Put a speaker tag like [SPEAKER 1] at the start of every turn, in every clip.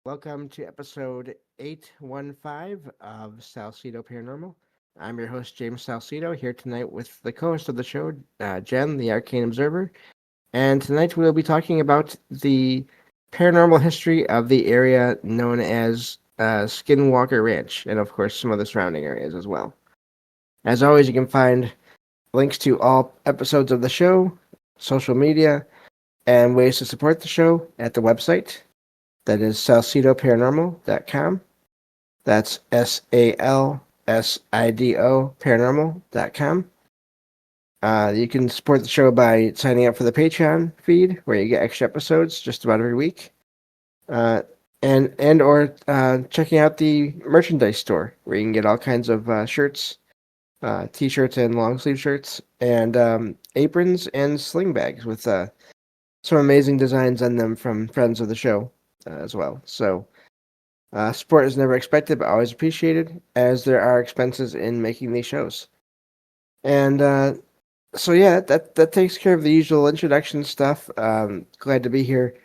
[SPEAKER 1] Welcome to episode 815 of Salsido Paranormal. I'm your host, James Salsido, here tonight with the co host of the show, Jen, the Arcane Observer. And tonight we'll be talking about the paranormal history of the area known as Skinwalker Ranch, and of course, some of the surrounding areas as well. As always, you can find links to all episodes of the show, social media, and ways to support the show at the website. That is salsidoparanormal.com. That's SALSIDO paranormal.com. You can support the show by signing up for the Patreon feed, where you get extra episodes just about every week, uh, and or checking out the merchandise store, where you can get all kinds of shirts, t-shirts, and long sleeve shirts, and aprons and sling bags with some amazing designs on them from friends of the show as well. So support is never expected, but always appreciated, as there are expenses in making these shows. And so yeah, that takes care of the usual introduction stuff. Glad to be here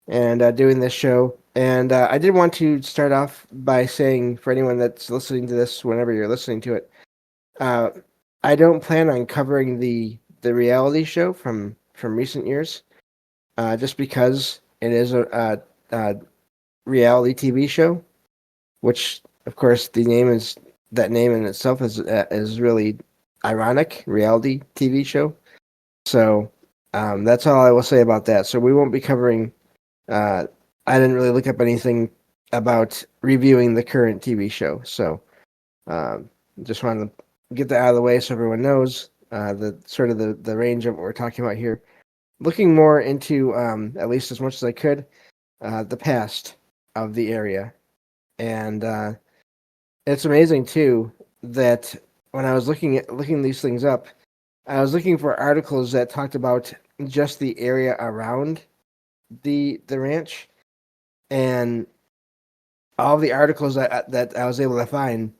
[SPEAKER 1] and doing this show. And I did want to start off by saying, for anyone that's listening to this, whenever you're listening to it, uh, I don't plan on covering the reality show from recent years, just because it is a reality TV show, which of course the name is that name in itself is really ironic, reality TV show. So that's all I will say about that. So we won't be covering. Uh, I didn't really look up anything about reviewing the current TV show, so um, just wanted to get that out of the way so everyone knows the sort of the range of what we're talking about here. Looking more into at least as much as I could the past of the area, and it's amazing too that when I was looking these things up, I was looking for articles that talked about just the area around the ranch, and all the articles that I was able to find,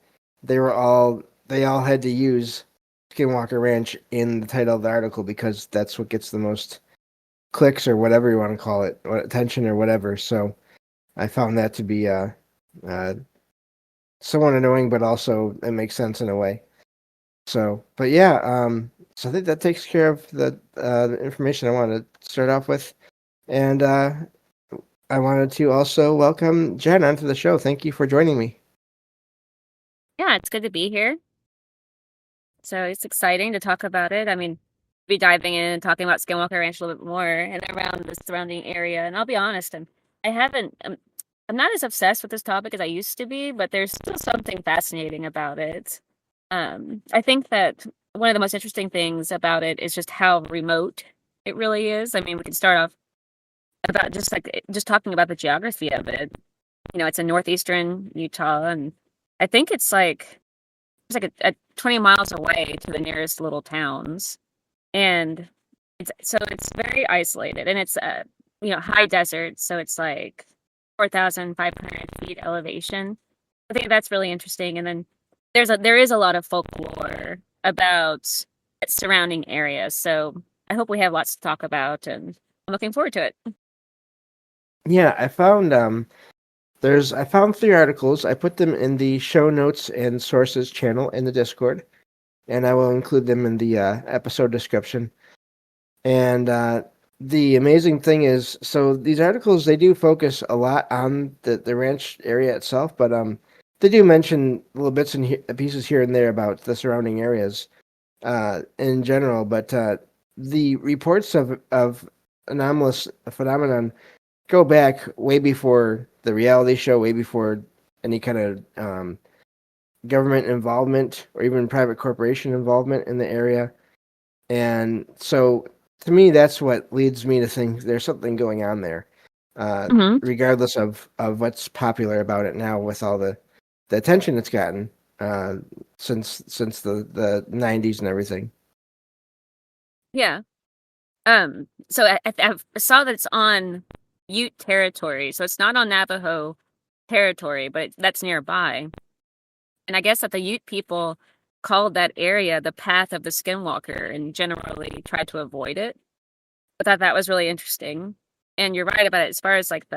[SPEAKER 1] they all had to use Skinwalker Ranch in the title of the article because that's what gets the most clicks or whatever you want to call it, or attention or whatever. So I found that to be uh, somewhat annoying, but also it makes sense in a way. So, but yeah, so I think that takes care of the information I wanted to start off with, and I wanted to also welcome Jen onto the show. Thank you for joining me.
[SPEAKER 2] Yeah, it's good to be here. So it's exciting to talk about it. I mean, be diving in and talking about Skinwalker Ranch a little bit more and around the surrounding area. And I'll be honest, I haven't, I'm not as obsessed with this topic as I used to be, but there's still something fascinating about it. I think that one of the most interesting things about it is just how remote it really is. I mean, we can start off about just talking about the geography of it. You know, it's in northeastern Utah, and I think it's like a 20 miles away to the nearest little towns, and it's very isolated, and it's high desert, so it's like 4,500 feet elevation. I think that's really interesting. And then there is a lot of folklore about surrounding areas, so I hope we have lots to talk about, and I'm looking forward to it.
[SPEAKER 1] Yeah, I found three articles. I put them in the show notes and sources channel in the Discord, and I will include them in the episode description. And the amazing thing is, so these articles, they do focus a lot on the ranch area itself, but they do mention little bits and pieces here and there about the surrounding areas in general. But the reports of anomalous phenomenon go back way before the reality show, way before any kind of government involvement or even private corporation involvement in the area. And so to me, that's what leads me to think there's something going on there,
[SPEAKER 2] Hmm.
[SPEAKER 1] regardless of what's popular about it now with all the attention it's gotten uh, since the 90s and everything.
[SPEAKER 2] Yeah. So I saw that it's on Ute territory, so it's not on Navajo territory, but that's nearby. And I guess that the Ute people called that area the path of the skinwalker and generally tried to avoid it. I thought that was really interesting. And you're right about it as far as like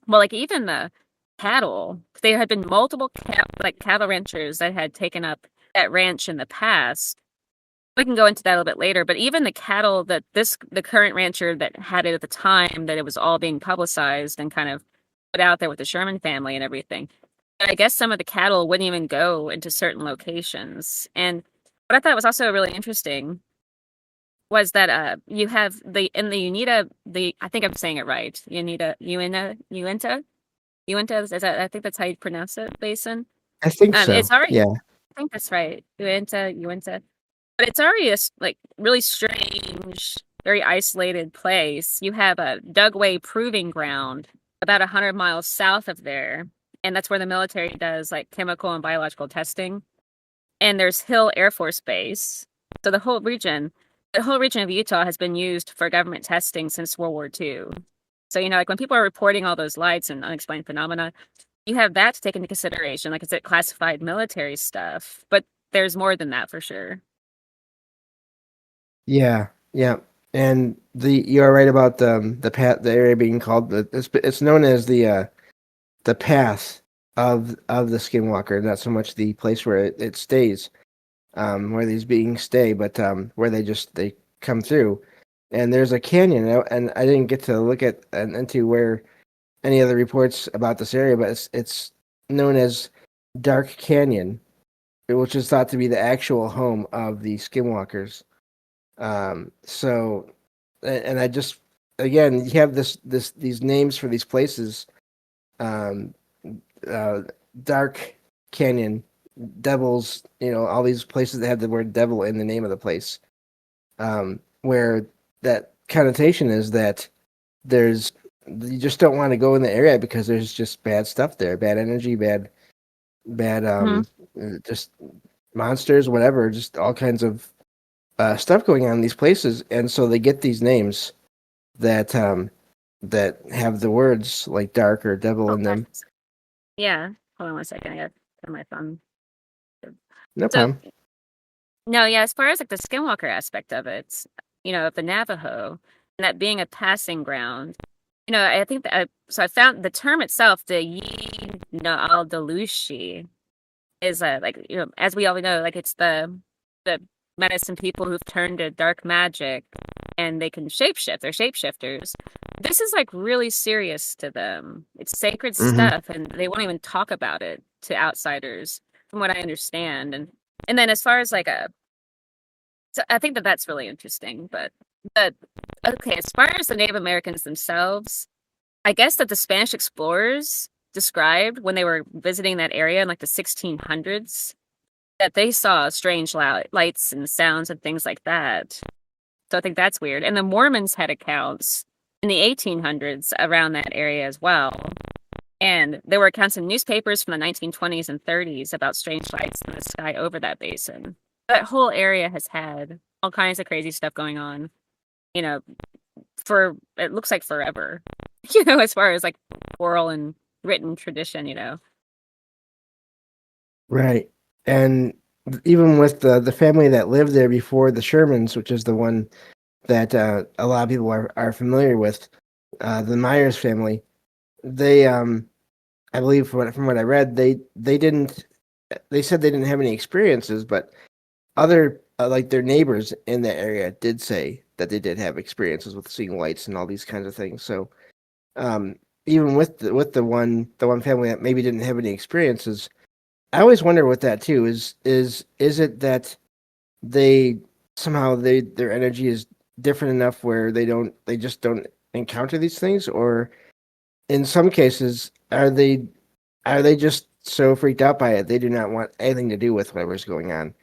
[SPEAKER 2] Well, like even the cattle, there had been multiple cattle ranchers that had taken up that ranch in the past. We can go into that a little bit later, but even the cattle that the current rancher that had it at the time that it was all being publicized and kind of put out there with the Sherman family and everything. But I guess some of the cattle wouldn't even go into certain locations. And what I thought was also really interesting was that you have the in the Uinta the I think I'm saying it right. Uinta is that I think that's how you pronounce it, Basin.
[SPEAKER 1] I think
[SPEAKER 2] It's
[SPEAKER 1] so.
[SPEAKER 2] already
[SPEAKER 1] Yeah.
[SPEAKER 2] I think that's right. Uinta. But it's already a like really strange, very isolated place. You have a Dugway proving ground about 100 miles south of there, and that's where the military does like chemical and biological testing. And there's Hill Air Force Base. So the whole region of Utah has been used for government testing since World War II. So, like when people are reporting all those lights and unexplained phenomena, you have that to take into consideration. Like, is it classified military stuff? But there's more than that for sure.
[SPEAKER 1] Yeah. Yeah. And you are right about the path, the area being called it's known as the path of the skinwalker, not so much the place where it stays, where these beings stay, but where they come through. And there's a canyon, and I didn't get to look at and into where any other reports about this area, but it's known as Dark Canyon, which is thought to be the actual home of the skinwalkers. So, and I just again, you have these names for these places, um, uh, Dark Canyon, Devils, all these places that have the word devil in the name of the place, where that connotation is that there's you just don't want to go in the area because there's just bad stuff there, bad energy, bad
[SPEAKER 2] Hmm.
[SPEAKER 1] just monsters, whatever, just all kinds of stuff going on in these places, and so they get these names that that have the words like dark or devil
[SPEAKER 2] Oh,
[SPEAKER 1] in them.
[SPEAKER 2] yeah. Hold on one second. I got my phone.
[SPEAKER 1] No
[SPEAKER 2] So,
[SPEAKER 1] problem.
[SPEAKER 2] no, yeah, as far as like the skinwalker aspect of it, of the Navajo, and that being a passing ground, I think that so I found the term itself, the Yi Naal Delushi, is like as we all know, like it's the medicine people who've turned to dark magic and they can shapeshift. They're shapeshifters. This is like really serious to them. It's sacred
[SPEAKER 1] Hmm.
[SPEAKER 2] stuff, and they won't even talk about it to outsiders, from what I understand. And then as far as like so I think that that's really interesting. But okay, as far as the Native Americans themselves, I guess that the Spanish explorers described when they were visiting that area in like the 1600s that they saw strange lights and sounds and things like that. So I think that's weird. And the Mormons had accounts in the 1800s around that area as well. And there were accounts in newspapers from the 1920s and 30s about strange lights in the sky over that basin. That whole area has had all kinds of crazy stuff going on, you know, for it looks like forever, as far as like oral and written tradition.
[SPEAKER 1] Right. And even with the family that lived there before the Shermans, which is the one that a lot of people are familiar with, the Myers family, they I believe from what I read, they didn't they said they didn't have any experiences, but other like their neighbors in that area did say that they did have experiences with seeing lights and all these kinds of things. So um, even with the one family that maybe didn't have any experiences, I always wonder with that too. Is it that they somehow their energy is different enough where they just don't encounter these things, or in some cases are they just so freaked out by it they do not want anything to do with whatever's going on?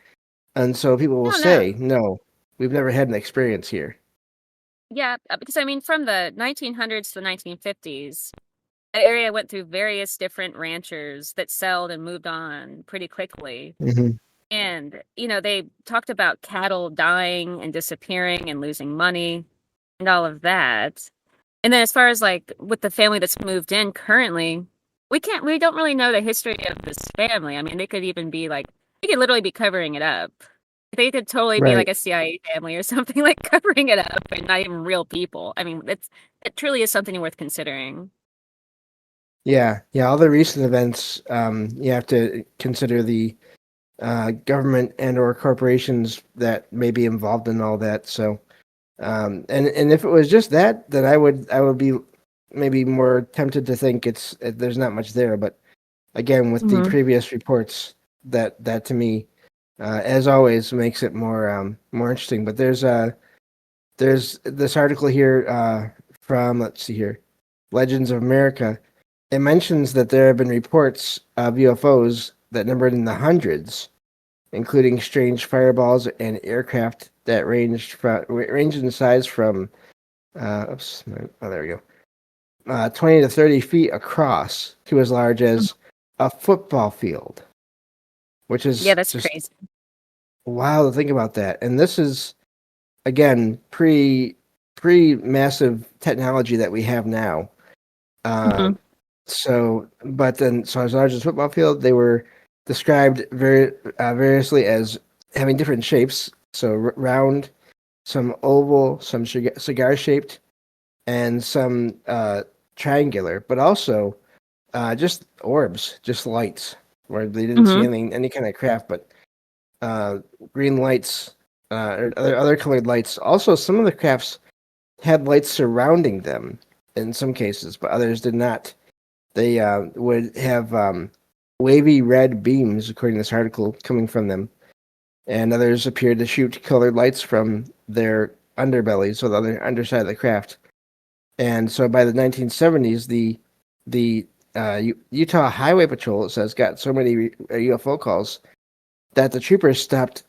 [SPEAKER 1] And so people
[SPEAKER 2] I
[SPEAKER 1] will
[SPEAKER 2] don't know.
[SPEAKER 1] say, "No, we've never had an experience here."
[SPEAKER 2] Yeah, because I mean, from the 1900s to the 1950s, that area went through various different ranchers that sold and moved on pretty quickly.
[SPEAKER 1] Hmm.
[SPEAKER 2] And, they talked about cattle dying and disappearing and losing money and all of that. And then as far as like with the family that's moved in currently, we don't really know the history of this family. I mean, they could literally be covering it up. They could totally be
[SPEAKER 1] Right.
[SPEAKER 2] like a CIA family or something, like covering it up and not even real people. I mean, it truly is something worth considering.
[SPEAKER 1] Yeah. All the recent events, you have to consider the government and or corporations that may be involved in all that. So, and if it was just that, then I would be maybe more tempted to think there's not much there. But again, with the
[SPEAKER 2] Hmm.
[SPEAKER 1] previous reports, that to me, as always, makes it more interesting. But there's this article here from, let's see here, Legends of America. It mentions that there have been reports of UFOs that numbered in the hundreds, including strange fireballs and aircraft that ranged in size from oops, oh, there we go, 20 to 30 feet across to as large as a football field, which
[SPEAKER 2] Yeah,
[SPEAKER 1] is
[SPEAKER 2] that's
[SPEAKER 1] just
[SPEAKER 2] crazy.
[SPEAKER 1] wild to think about that. And this is again pre massive technology that we have now. Uh,
[SPEAKER 2] Hmm.
[SPEAKER 1] so as large as football field, they were described variously as having different shapes. So round, some oval, some cigar shaped, and some triangular. But also just orbs, just lights, where they didn't see
[SPEAKER 2] Hmm.
[SPEAKER 1] any kind of craft, but uh, green lights, or other colored lights. Also, some of the crafts had lights surrounding them in some cases, but others did not. They would have wavy red beams, according to this article, coming from them, and others appeared to shoot colored lights from their underbellies, so the other underside of the craft. And so by the 1970s, the Utah Highway Patrol, it says, got so many UFO calls that the troopers stopped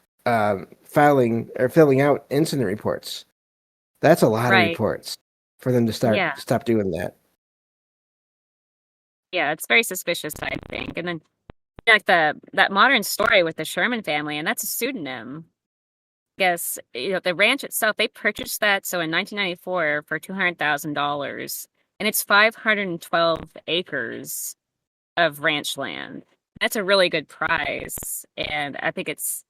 [SPEAKER 1] filing or filling out incident reports. That's a lot of
[SPEAKER 2] Right.
[SPEAKER 1] reports for them to
[SPEAKER 2] Yeah.
[SPEAKER 1] stop doing that.
[SPEAKER 2] Yeah, it's very suspicious, I think. And then like that modern story with the Sherman family, and that's a pseudonym. Guess the ranch itself, they purchased that so in 1994 for $200,000, and it's 512 acres of ranch land. That's a really good price, and I think it's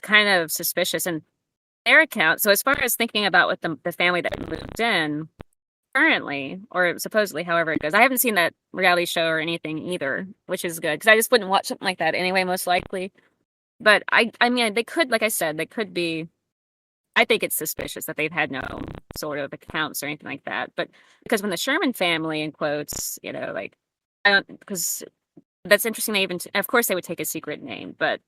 [SPEAKER 2] kind of suspicious. And their account. So as far as thinking about what the family that moved in currently, or supposedly, however it goes, I haven't seen that reality show or anything either, which is good because I just wouldn't watch something like that anyway, most likely. But I mean, they could, like I said, they could be. I think it's suspicious that they've had no sort of accounts or anything like that. But because when the Sherman family, in quotes, like, I don't, because that's interesting. They even, of course, they would take a secret name, but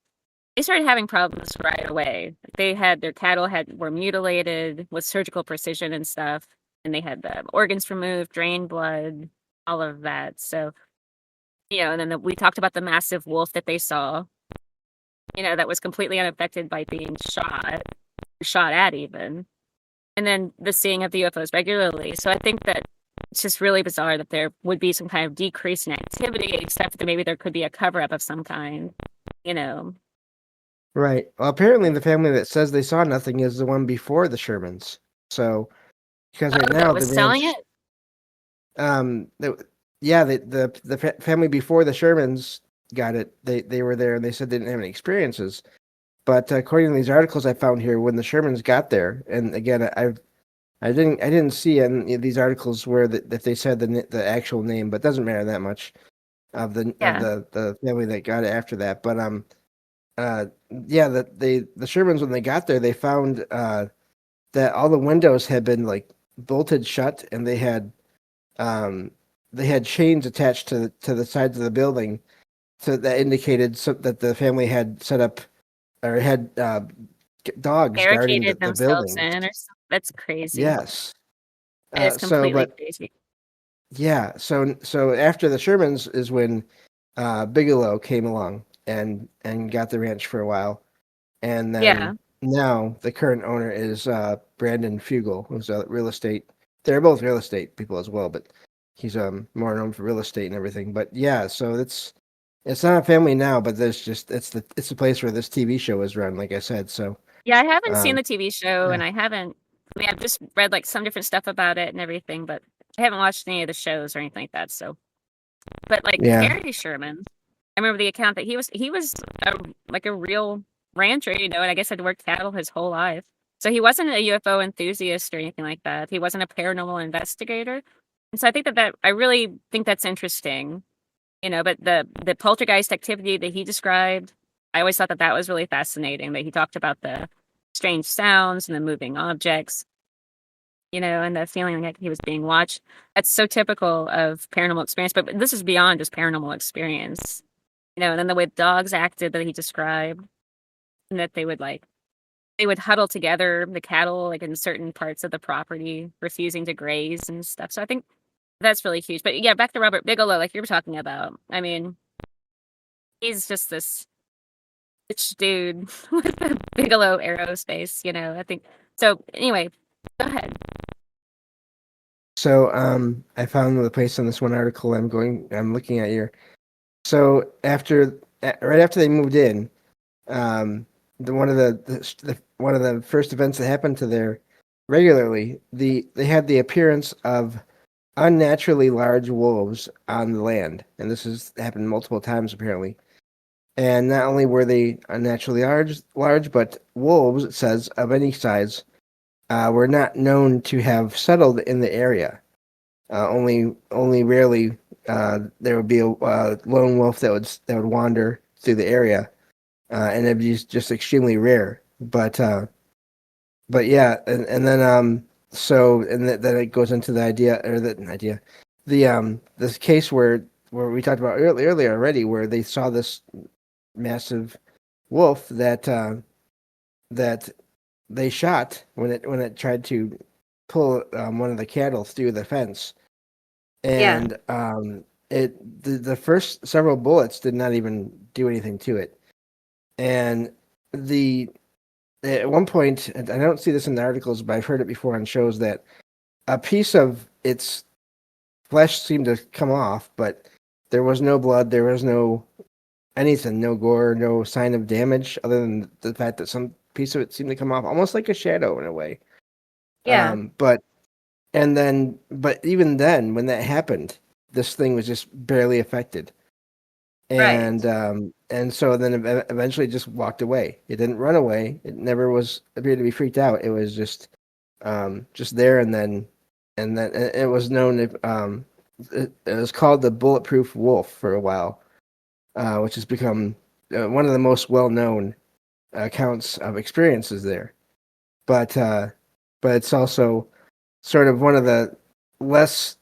[SPEAKER 2] they started having problems right away. They had their cattle were mutilated with surgical precision and stuff, and they had the organs removed, drained blood, all of that. So, and then we talked about the massive wolf that they saw, that was completely unaffected by being shot at even. And then the seeing of the UFOs regularly. So I think that it's just really bizarre that there would be some kind of decrease in activity, except that maybe there could be a cover up of some kind, you know.
[SPEAKER 1] Right. Well, apparently the family that says they saw nothing is the one before the Shermans. So, because right
[SPEAKER 2] Oh, that
[SPEAKER 1] now
[SPEAKER 2] was
[SPEAKER 1] the
[SPEAKER 2] selling
[SPEAKER 1] ranch,
[SPEAKER 2] it?
[SPEAKER 1] yeah, the family before the Shermans got it. They were there and they said they didn't have any experiences. But according to these articles I found here, when the Shermans got there, and again, I didn't see in these articles where that they said the actual name, but it doesn't matter that much of
[SPEAKER 2] Yeah.
[SPEAKER 1] the family that got it after that. But yeah, the Shermans, when they got there, they found that all the windows had been like bolted shut, and um they had chains attached to the sides of the building, so that indicated that the family had set up or had dogs guarding
[SPEAKER 2] Barricaded
[SPEAKER 1] the
[SPEAKER 2] themselves
[SPEAKER 1] buildings.
[SPEAKER 2] in or something. That's crazy.
[SPEAKER 1] Yes.
[SPEAKER 2] That is
[SPEAKER 1] So,
[SPEAKER 2] completely
[SPEAKER 1] but
[SPEAKER 2] crazy.
[SPEAKER 1] yeah, so after the Shermans is when Bigelow came along and got the ranch for a while, and
[SPEAKER 2] Yeah.
[SPEAKER 1] then now the current owner is Brandon Fugel, who's a real estate. They're both real estate people as well, but he's more known for real estate and everything. But yeah, so it's not a family now, but there's just it's the place where this TV show is run, like I said. So
[SPEAKER 2] Yeah, I haven't seen
[SPEAKER 1] um,
[SPEAKER 2] the TV show,
[SPEAKER 1] yeah,
[SPEAKER 2] and I mean, I've just read like some different stuff about it and everything, but I haven't watched any of the shows or anything like that. So, but like
[SPEAKER 1] yeah,
[SPEAKER 2] Harry Sherman, I remember the account that he was like a real rancher, and I guess had worked cattle his whole life. So he wasn't a UFO enthusiast or anything like that. He wasn't a paranormal investigator. And so I think that I really think that's interesting, but the poltergeist activity that he described, I always thought that that was really fascinating, that he talked about the strange sounds and the moving objects, and the feeling like he was being watched. That's so typical of paranormal experience, but this is beyond just paranormal experience, and then the way dogs acted that he described, and that they would huddle together, the cattle, like in certain parts of the property, refusing to graze and stuff. So I think that's really huge. But yeah, back to Robert Bigelow, like you were talking about. I mean, he's just this rich dude with the Bigelow Aerospace, I think. So anyway, go ahead.
[SPEAKER 1] So I found the place on this one article I'm looking at here. So right after they moved in, one of one of the first events that happened to there regularly, they had the appearance of unnaturally large wolves on the land, and this has happened multiple times apparently. And not only were they unnaturally large, but wolves, it says, of any size, were not known to have settled in the area. Only rarely there would be a lone wolf that would wander through the area, and it'd be just extremely rare. But yeah, and then then it goes into the this case where we talked about earlier already, where they saw this massive wolf that they shot when it tried to pull one of the cattle through the fence,
[SPEAKER 2] Yeah.
[SPEAKER 1] and the first several bullets did not even do anything to it, and at one point, and I don't see this in the articles, but I've heard it before on shows, that a piece of its flesh seemed to come off, but there was no blood, there was no anything, no gore, no sign of damage, other than the fact that some piece of it seemed to come off, almost like a shadow in a way.
[SPEAKER 2] Yeah.
[SPEAKER 1] But even then, when that happened, this thing was just barely affected.
[SPEAKER 2] Right.
[SPEAKER 1] And so then eventually it just walked away. It didn't run away. It never appeared to be freaked out. It was just there, and then it was known it was called the bulletproof wolf for a while, which has become one of the most well-known accounts of experiences there. But it's also sort of one of the less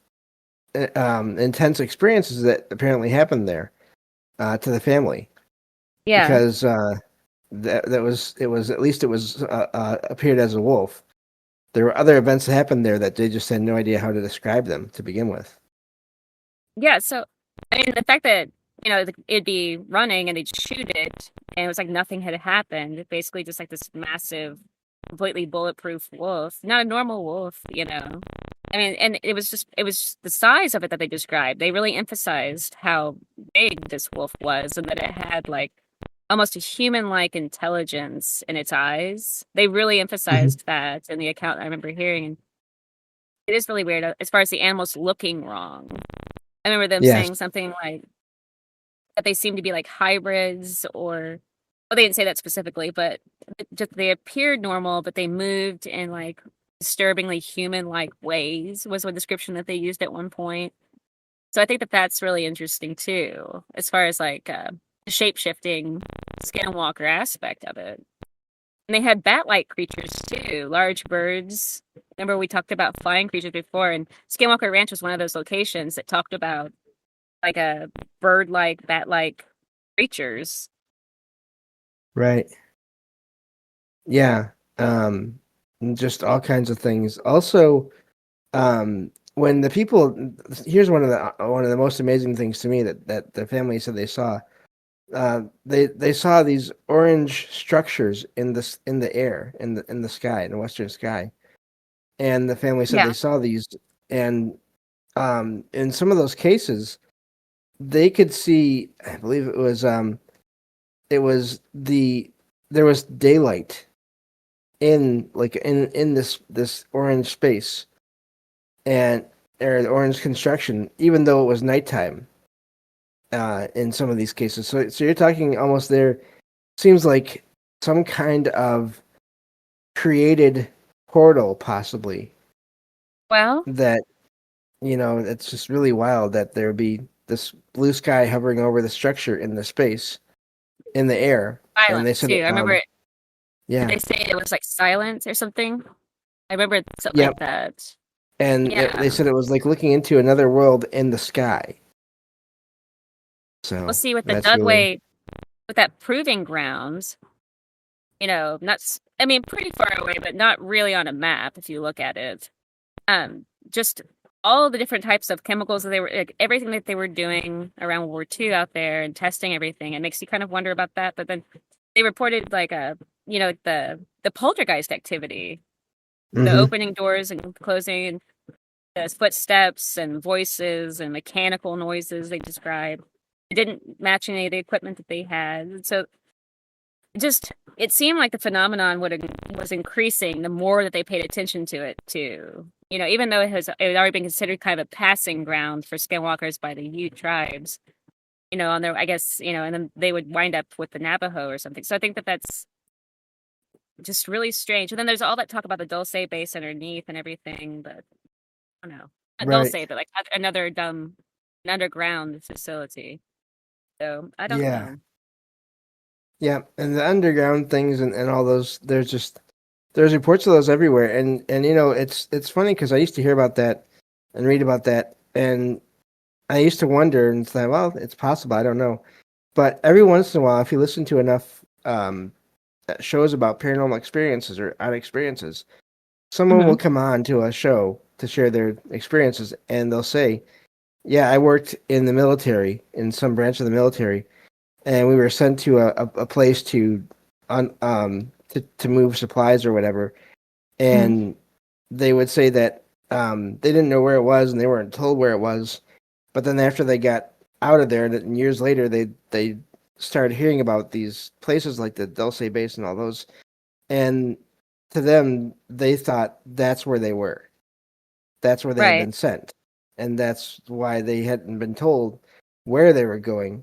[SPEAKER 1] intense experiences that apparently happened there to the family,
[SPEAKER 2] Yeah.
[SPEAKER 1] because that was at least it was appeared as a wolf. There were other events that happened there that they just had no idea how to describe them to begin with.
[SPEAKER 2] Yeah. So, I mean, the fact that, it'd be running and they'd shoot it and it was like nothing had happened, basically just like this massive, completely bulletproof wolf, not a normal wolf, I mean, and it was the size of it that they described. They really emphasized how big this wolf was and that it had like almost a human-like intelligence in its eyes. They really
[SPEAKER 1] Mhm.
[SPEAKER 2] emphasized that in the account I remember hearing. And it is really weird as far as the animals looking wrong. I remember them
[SPEAKER 1] Yes.
[SPEAKER 2] saying something like that they seem to be like hybrids, or well, they didn't say that specifically, but just they appeared normal, but they moved in like disturbingly human-like ways was one description that they used at one point. So I think that that's really interesting too, as far as like the shape-shifting skinwalker aspect of it. And they had bat-like creatures too, large birds. Remember we talked about flying creatures before, and Skinwalker Ranch was one of those locations that talked about like a bird-like, bat-like creatures.
[SPEAKER 1] Right. Yeah. And just all kinds of things. Also, when the people here's one of the most amazing things to me that the family said they saw. They saw these orange structures in the air, in the sky, in the western sky, and the family said
[SPEAKER 2] Yeah.
[SPEAKER 1] they saw these, and in some of those cases they could see, I believe it was there was daylight in this orange space, and or the orange construction, even though it was nighttime, in some of these cases. So you're talking almost there. Seems like some kind of created portal, possibly,
[SPEAKER 2] Well,
[SPEAKER 1] that it's just really wild that there would be this blue sky hovering over the structure in the space, in the air. And
[SPEAKER 2] Silent
[SPEAKER 1] they said
[SPEAKER 2] too.
[SPEAKER 1] it
[SPEAKER 2] I remember
[SPEAKER 1] loud.
[SPEAKER 2] did
[SPEAKER 1] Yeah.
[SPEAKER 2] they say it was like silence or something? I remember something
[SPEAKER 1] Yep.
[SPEAKER 2] like that.
[SPEAKER 1] And they
[SPEAKER 2] Yeah.
[SPEAKER 1] said it was like looking into another world in the sky.
[SPEAKER 2] We'll
[SPEAKER 1] So
[SPEAKER 2] see with the
[SPEAKER 1] that's really,
[SPEAKER 2] Dugway with that proving grounds, not I mean pretty far away, but not really on a map if you look at it. Just all the different types of chemicals that they were like, everything that they were doing around World War II out there and testing everything. It makes you kind of wonder about that. But then they reported like the poltergeist activity, the
[SPEAKER 1] hmm
[SPEAKER 2] opening doors and closing and the footsteps and voices and mechanical noises they described. It didn't match any of the equipment that they had. So just it seemed like the phenomenon was increasing the more that they paid attention to it too. Even though it had already been considered kind of a passing ground for skinwalkers by the Ute tribes, on their I guess, and then they would wind up with the Navajo or something. So I think that that's just really strange. And then there's all that talk about the Dulce base underneath and everything, but I don't know. Not Dulce,
[SPEAKER 1] right.
[SPEAKER 2] but like another dumb an underground facility. So I don't
[SPEAKER 1] Yeah.
[SPEAKER 2] know.
[SPEAKER 1] Yeah. And the underground things and all those, there's reports of those everywhere. And it's funny because I used to hear about that and read about that. And I used to wonder and say, well, it's possible. I don't know. But every once in a while, if you listen to enough shows about paranormal experiences or odd experiences, someone
[SPEAKER 2] Hmm.
[SPEAKER 1] will come on to a show to share their experiences, and they'll say, "Yeah, I worked in the military, in some branch of the military, and we were sent to a place to move supplies or whatever."
[SPEAKER 2] Hmm.
[SPEAKER 1] And they would say that they didn't know where it was, and they weren't told where it was. But then after they got out of there, and years later, they started hearing about these places like the Dulce Base and all those, and to them, they thought that's where they were. That's where they had
[SPEAKER 2] Right.
[SPEAKER 1] been sent, and that's why they hadn't been told where they were going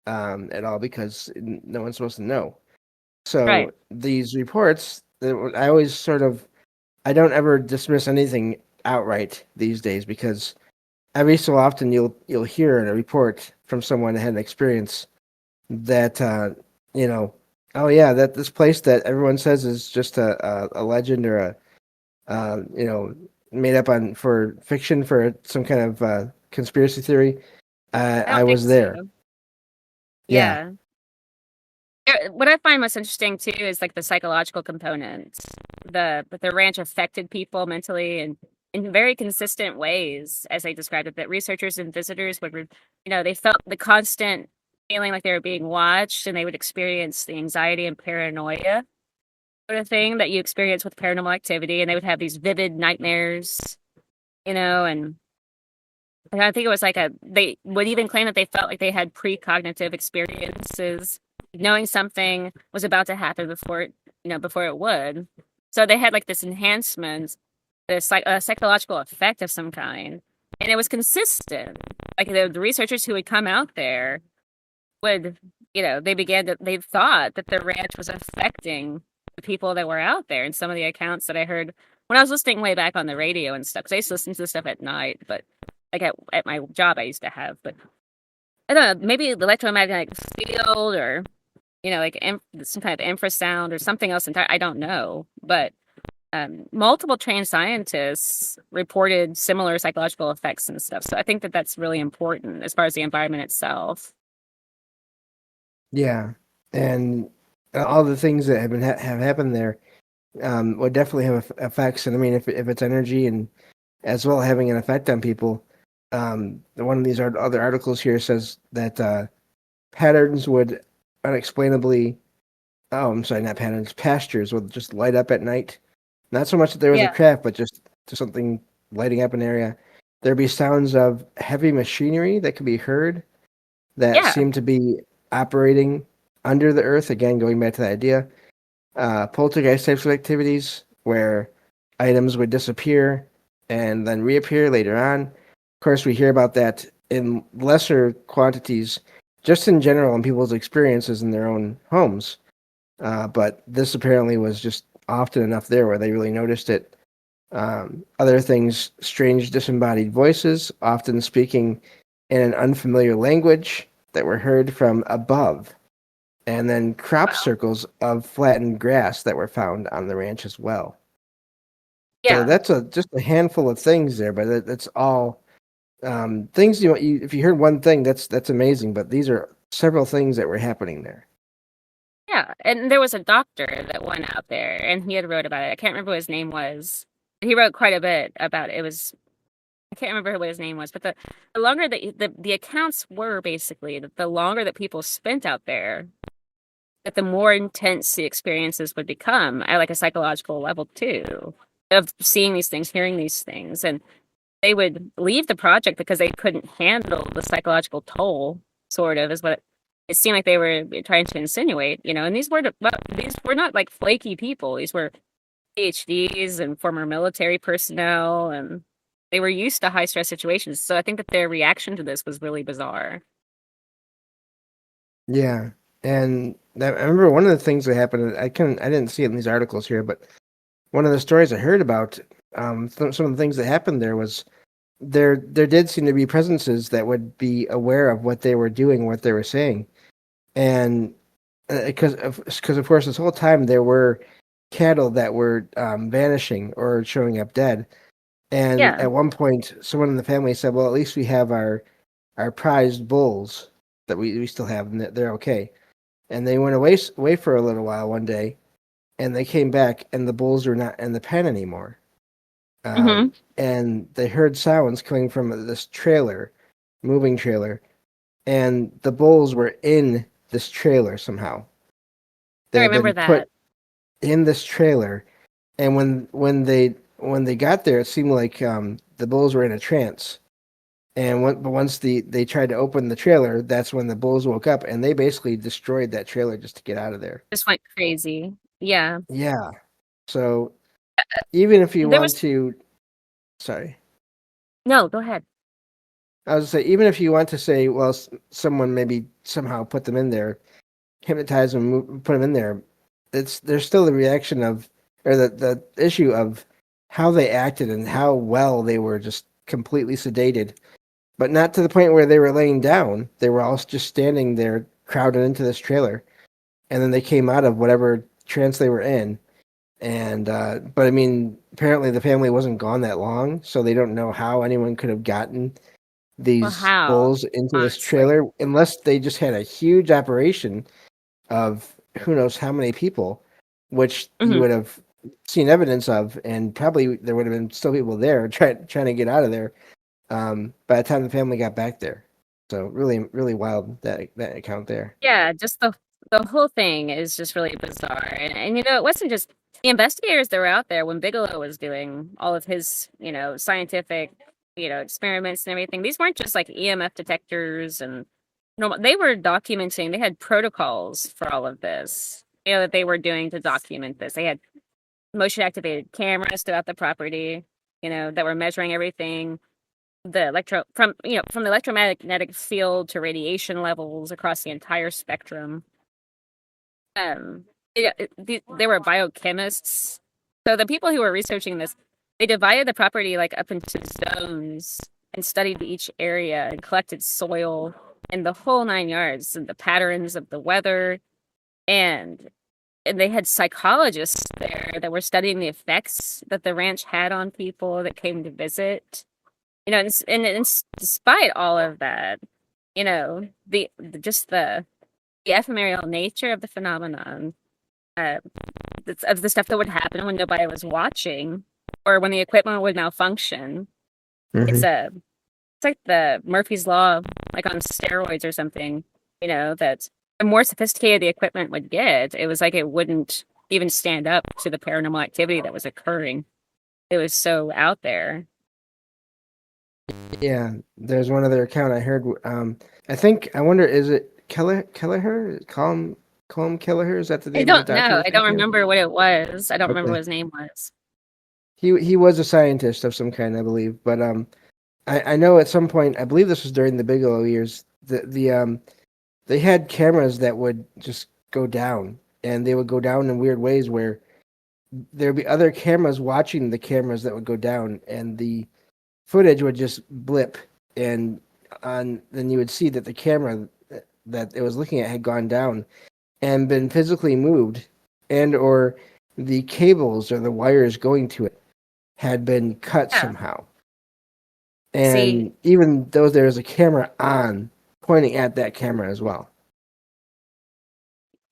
[SPEAKER 1] at all because no one's supposed to know.
[SPEAKER 2] Right.
[SPEAKER 1] So these reports, I always I don't ever dismiss anything outright these days because every so often you'll hear in a report from someone that had an experience that you know, oh yeah, that this place that everyone says is just a legend or a made up on for fiction for some kind of conspiracy theory.
[SPEAKER 2] I
[SPEAKER 1] I
[SPEAKER 2] don't think
[SPEAKER 1] was there.
[SPEAKER 2] so.
[SPEAKER 1] Yeah.
[SPEAKER 2] Yeah. Yeah, what I find most interesting too is like the psychological component. But the ranch affected people mentally and in very consistent ways, as they described it. That researchers and visitors they felt the constant feeling like they were being watched, and they would experience the anxiety and paranoia sort of thing that you experience with paranormal activity, and they would have these vivid nightmares, and I think it was like they would even claim that they felt like they had precognitive experiences, knowing something was about to happen before it would. So they had like this enhancement, this like a psychological effect of some kind, and it was consistent. Like the researchers who would come out there would, they thought that the ranch was affecting the people that were out there. And some of the accounts that I heard when I was listening way back on the radio and stuff, because I used to listen to this stuff at night, but like at my job I used to have, but I don't know, maybe the electromagnetic field or, like some kind of infrasound or something else entirely. I don't know. But multiple trained scientists reported similar psychological effects and stuff. So I think that that's really important as far as the environment itself.
[SPEAKER 1] Yeah. And all the things that have happened there would definitely have effects. And I mean, if it's energy and as well having an effect on people, one of these other articles here says that patterns would unexplainably, oh, I'm sorry, not patterns, pastures would just light up at night. Not so much that there was a
[SPEAKER 2] Yeah.
[SPEAKER 1] craft, but just something lighting up an area. There'd be sounds of heavy machinery that could be heard that
[SPEAKER 2] Yeah.
[SPEAKER 1] seem to be operating under the earth. Again, going back to the idea, poltergeist types of activities where items would disappear and then reappear later on. Of course, we hear about that in lesser quantities, just in general in people's experiences in their own homes. But this apparently was just often enough there where they really noticed it. Other things, strange disembodied voices, often speaking in an unfamiliar language that were heard from above. And then crop
[SPEAKER 2] Wow.
[SPEAKER 1] circles of flattened grass that were found on the ranch as well. So
[SPEAKER 2] Yeah.
[SPEAKER 1] that's just a handful of things there, but that's all things you if you heard one thing, that's amazing. But these are several things that were happening there.
[SPEAKER 2] Yeah. And there was a doctor that went out there and he had wrote about it. I can't remember what his name was. He wrote quite a bit about it. It was I can't remember what his name was, but the longer that the accounts were basically that the longer that people spent out there, that the more intense the experiences would become at like a psychological level too, of seeing these things, hearing these things, and they would leave the project because they couldn't handle the psychological toll. Sort of is what it seemed like they were trying to insinuate, you know. And these were not like flaky people. These were PhDs and former military personnel, and they were used to high stress situations. So I think that their reaction to this was really bizarre.
[SPEAKER 1] Yeah, and I remember one of the things that happened. I didn't see it in these articles here, but one of the stories I heard about some of the things that happened there was there did seem to be presences that would be aware of what they were doing, what they were saying, and because of course this whole time there were cattle that were vanishing or showing up dead, and
[SPEAKER 2] Yeah.
[SPEAKER 1] at one point someone in the family said, "Well, at least we have our prized bulls that we still have, and they're okay." And they went away for a little while one day, and they came back, and the bulls were not in the pen anymore.
[SPEAKER 2] Hmm.
[SPEAKER 1] And they heard sounds coming from this trailer, moving trailer, and the bulls were in this trailer somehow. They
[SPEAKER 2] I
[SPEAKER 1] had
[SPEAKER 2] remember
[SPEAKER 1] been put
[SPEAKER 2] that.
[SPEAKER 1] in this trailer, and when they got there, it seemed like the bulls were in a trance. And but once they tried to open the trailer, that's when the bulls woke up, and they basically destroyed that trailer just to get out of there.
[SPEAKER 2] Just went crazy. Yeah.
[SPEAKER 1] Yeah. So even if you
[SPEAKER 2] There
[SPEAKER 1] want
[SPEAKER 2] was
[SPEAKER 1] to, sorry,
[SPEAKER 2] no, go ahead.
[SPEAKER 1] I was gonna say even if you want to say, well, someone maybe somehow put them in there, hypnotize them, put them in there. There's still the reaction of or the issue of how they acted and how well they were just completely sedated, but not to the point where they were laying down. They were all just standing there, crowded into this trailer, and then they came out of whatever trance they were in. And but I mean, apparently the family wasn't gone that long, so they don't know how anyone could have gotten
[SPEAKER 2] Well,
[SPEAKER 1] these
[SPEAKER 2] how?
[SPEAKER 1] bulls into this
[SPEAKER 2] Honestly.
[SPEAKER 1] trailer unless they just had a huge operation of who knows how many people, which you
[SPEAKER 2] Hmm.
[SPEAKER 1] would have seen evidence of, and probably there would have been still people there trying to get out of there by the time the family got back there. So really, really wild that account there.
[SPEAKER 2] Yeah, just the whole thing is just really bizarre. And you know, it wasn't just the investigators that were out there when Bigelow was doing all of his, you know, scientific, you know, experiments and everything. These weren't just like EMF detectors and normal. They were documenting. They had protocols for all of this. You know, that they were doing to document this. They had motion activated cameras throughout the property, you know, that were measuring everything the from the electromagnetic field to radiation levels across the entire spectrum. Um, they were biochemists, so the people who were researching this, they divided the property like up into zones and studied each area and collected soil and the whole nine yards and the patterns of the weather and they had psychologists there that were studying the effects that the ranch had on people that came to visit. You know, and despite all of that, you know, just the ephemeral nature of the phenomenon, uh, of the stuff that would happen when nobody was watching, or when the equipment would malfunction. It's
[SPEAKER 1] Hmm.
[SPEAKER 2] a it's like the Murphy's Law, like on steroids or something. You know, that the more sophisticated the equipment would get, it was like it wouldn't even stand up to the paranormal activity that was occurring. It was so out there.
[SPEAKER 1] Yeah, there's one other account I heard. I think I wonder is it Kelleher? Colm Kelleher? Is that the
[SPEAKER 2] I
[SPEAKER 1] name of the
[SPEAKER 2] don't
[SPEAKER 1] doctor
[SPEAKER 2] know.
[SPEAKER 1] we're
[SPEAKER 2] I don't
[SPEAKER 1] thinking of?
[SPEAKER 2] remember what it was. I don't remember what
[SPEAKER 1] Okay.
[SPEAKER 2] his name was.
[SPEAKER 1] He was a scientist of some kind, I believe. But I know at some point, I believe this was during the Bigelow years, they had cameras that would just go down, and they would go down in weird ways where there'd be other cameras watching the cameras that would go down, and the footage would just blip, and then you would see that the camera that it was looking at had gone down and been physically moved, and or the cables or the wires going to it had been cut
[SPEAKER 2] Yeah.
[SPEAKER 1] somehow.
[SPEAKER 2] See,
[SPEAKER 1] And even though there was a camera on pointing at that camera as well.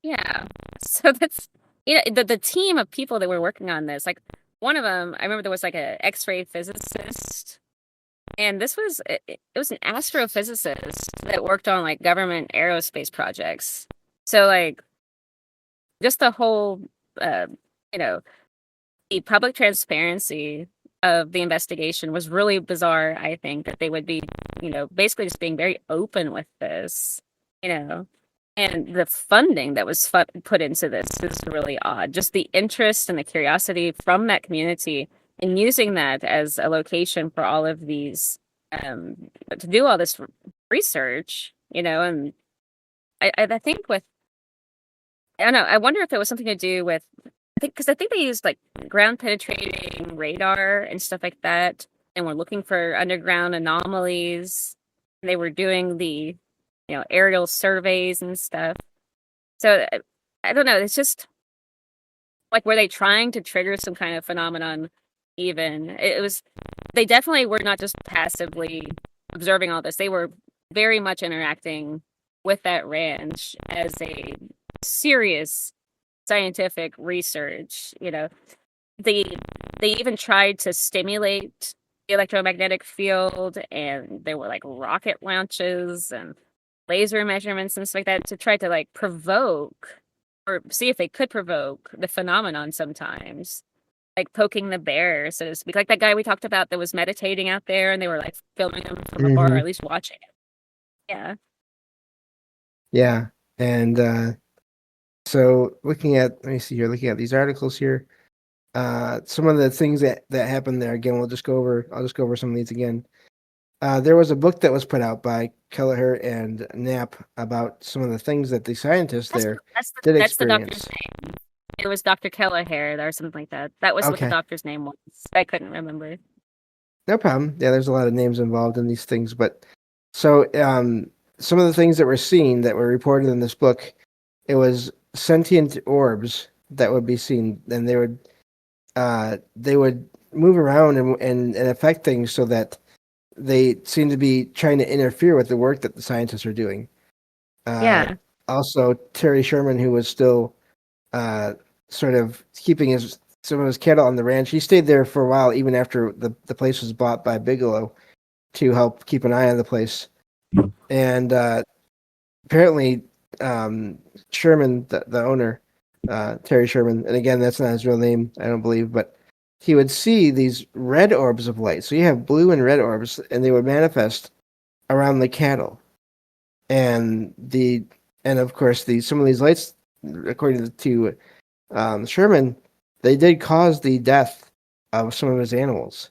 [SPEAKER 2] yeah. So that's the team of people that were working on this. Like one of them, I remember there was like a X-ray physicist, and it was an astrophysicist that worked on like government aerospace projects. So like just the whole, uh, you know, the public transparency of the investigation was really bizarre. I think that they would be, basically just being very open with this, you know, and the funding that was put into this is really odd. Just the interest and the curiosity from that community and using that as a location for all of these, to do all this research, and I think with, I don't know, I wonder if it was something to do with, because I think they used like ground penetrating radar and stuff like that, and were looking for underground anomalies. And they were doing the, aerial surveys and stuff. So I don't know. It's just like, were they trying to trigger some kind of phenomenon? Even it was, they definitely were not just passively observing all this. They were very much interacting with that ranch as a serious scientific research. They even tried to stimulate the electromagnetic field, and there were like rocket launches and laser measurements and stuff like that to try to like provoke or see if they could provoke the phenomenon sometimes. Like poking the bear, so to speak. Like that guy we talked about that was meditating out there, and they were like filming him from afar, or at least watching it. Yeah.
[SPEAKER 1] Yeah. And so looking at, let me see here, looking at these articles here, some of the things that happened there, again, I'll just go over some of these again. There was a book that was put out by Kelleher and Knapp about some of the things that the scientists there did
[SPEAKER 2] That's the doctor's
[SPEAKER 1] experience.
[SPEAKER 2] name. It was Dr. Kelleher or something like that. That was what the
[SPEAKER 1] Okay,
[SPEAKER 2] doctor's name was. I couldn't remember.
[SPEAKER 1] no problem. Yeah, there's a lot of names involved in these things, but so some of the things that were seen that were reported in this book, it was sentient orbs that would be seen, and they would move around and affect things so that they seem to be trying to interfere with the work that the scientists are doing. Uh,
[SPEAKER 2] Yeah.
[SPEAKER 1] Also, Terry Sherman, who was still sort of keeping some of his cattle on the ranch, he stayed there for a while, even after the place was bought by Bigelow, to help keep an eye on the place. And apparently, Sherman, the owner, Terry Sherman, and again, that's not his real name, I don't believe, but he would see these red orbs of light. So you have blue and red orbs, and they would manifest around the cattle. And of course some of these lights, according to Sherman, they did cause the death of some of his animals.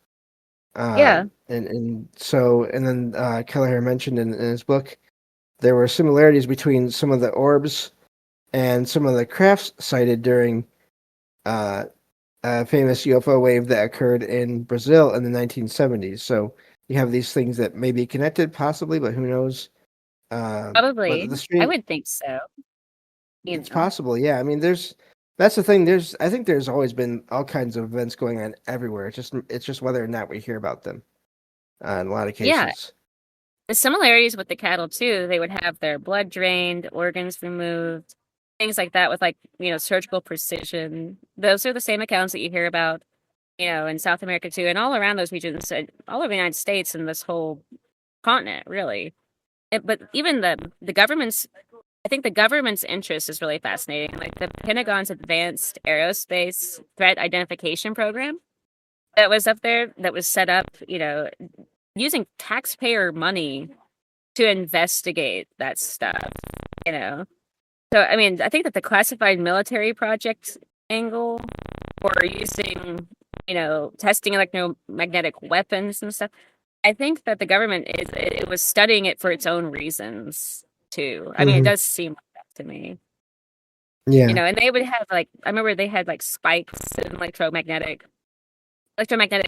[SPEAKER 2] Yeah.
[SPEAKER 1] And then Kelleher mentioned in his book there were similarities between some of the orbs and some of the crafts cited during a famous UFO wave that occurred in Brazil in the 1970s. So you have these things that may be connected, possibly, but who knows? But
[SPEAKER 2] Probably.
[SPEAKER 1] the
[SPEAKER 2] I
[SPEAKER 1] strange,
[SPEAKER 2] would think so.
[SPEAKER 1] it's possible, yeah. I mean, that's the thing. I think there's always been all kinds of events going on everywhere. It's just whether or not we hear about them in a lot of
[SPEAKER 2] Yeah.
[SPEAKER 1] cases.
[SPEAKER 2] The similarities with the cattle too, they would have their blood drained, organs removed, things like that with like, surgical precision. Those are the same accounts that you hear about, in South America too, and all around those regions, all over the United States and this whole continent, really. But even the government's, I think the government's interest is really fascinating. Like the Pentagon's Advanced Aerospace Threat Identification Program that was up there, that was set up, using taxpayer money to investigate that stuff, you know? So, I mean, I think that the classified military project angle or using, testing electromagnetic weapons and stuff, I think that the government it was studying it for its own reasons too. I mean, it
[SPEAKER 1] Hmm.
[SPEAKER 2] does seem like that to me.
[SPEAKER 1] Yeah.
[SPEAKER 2] And they would have like I remember they had like spikes and electromagnetic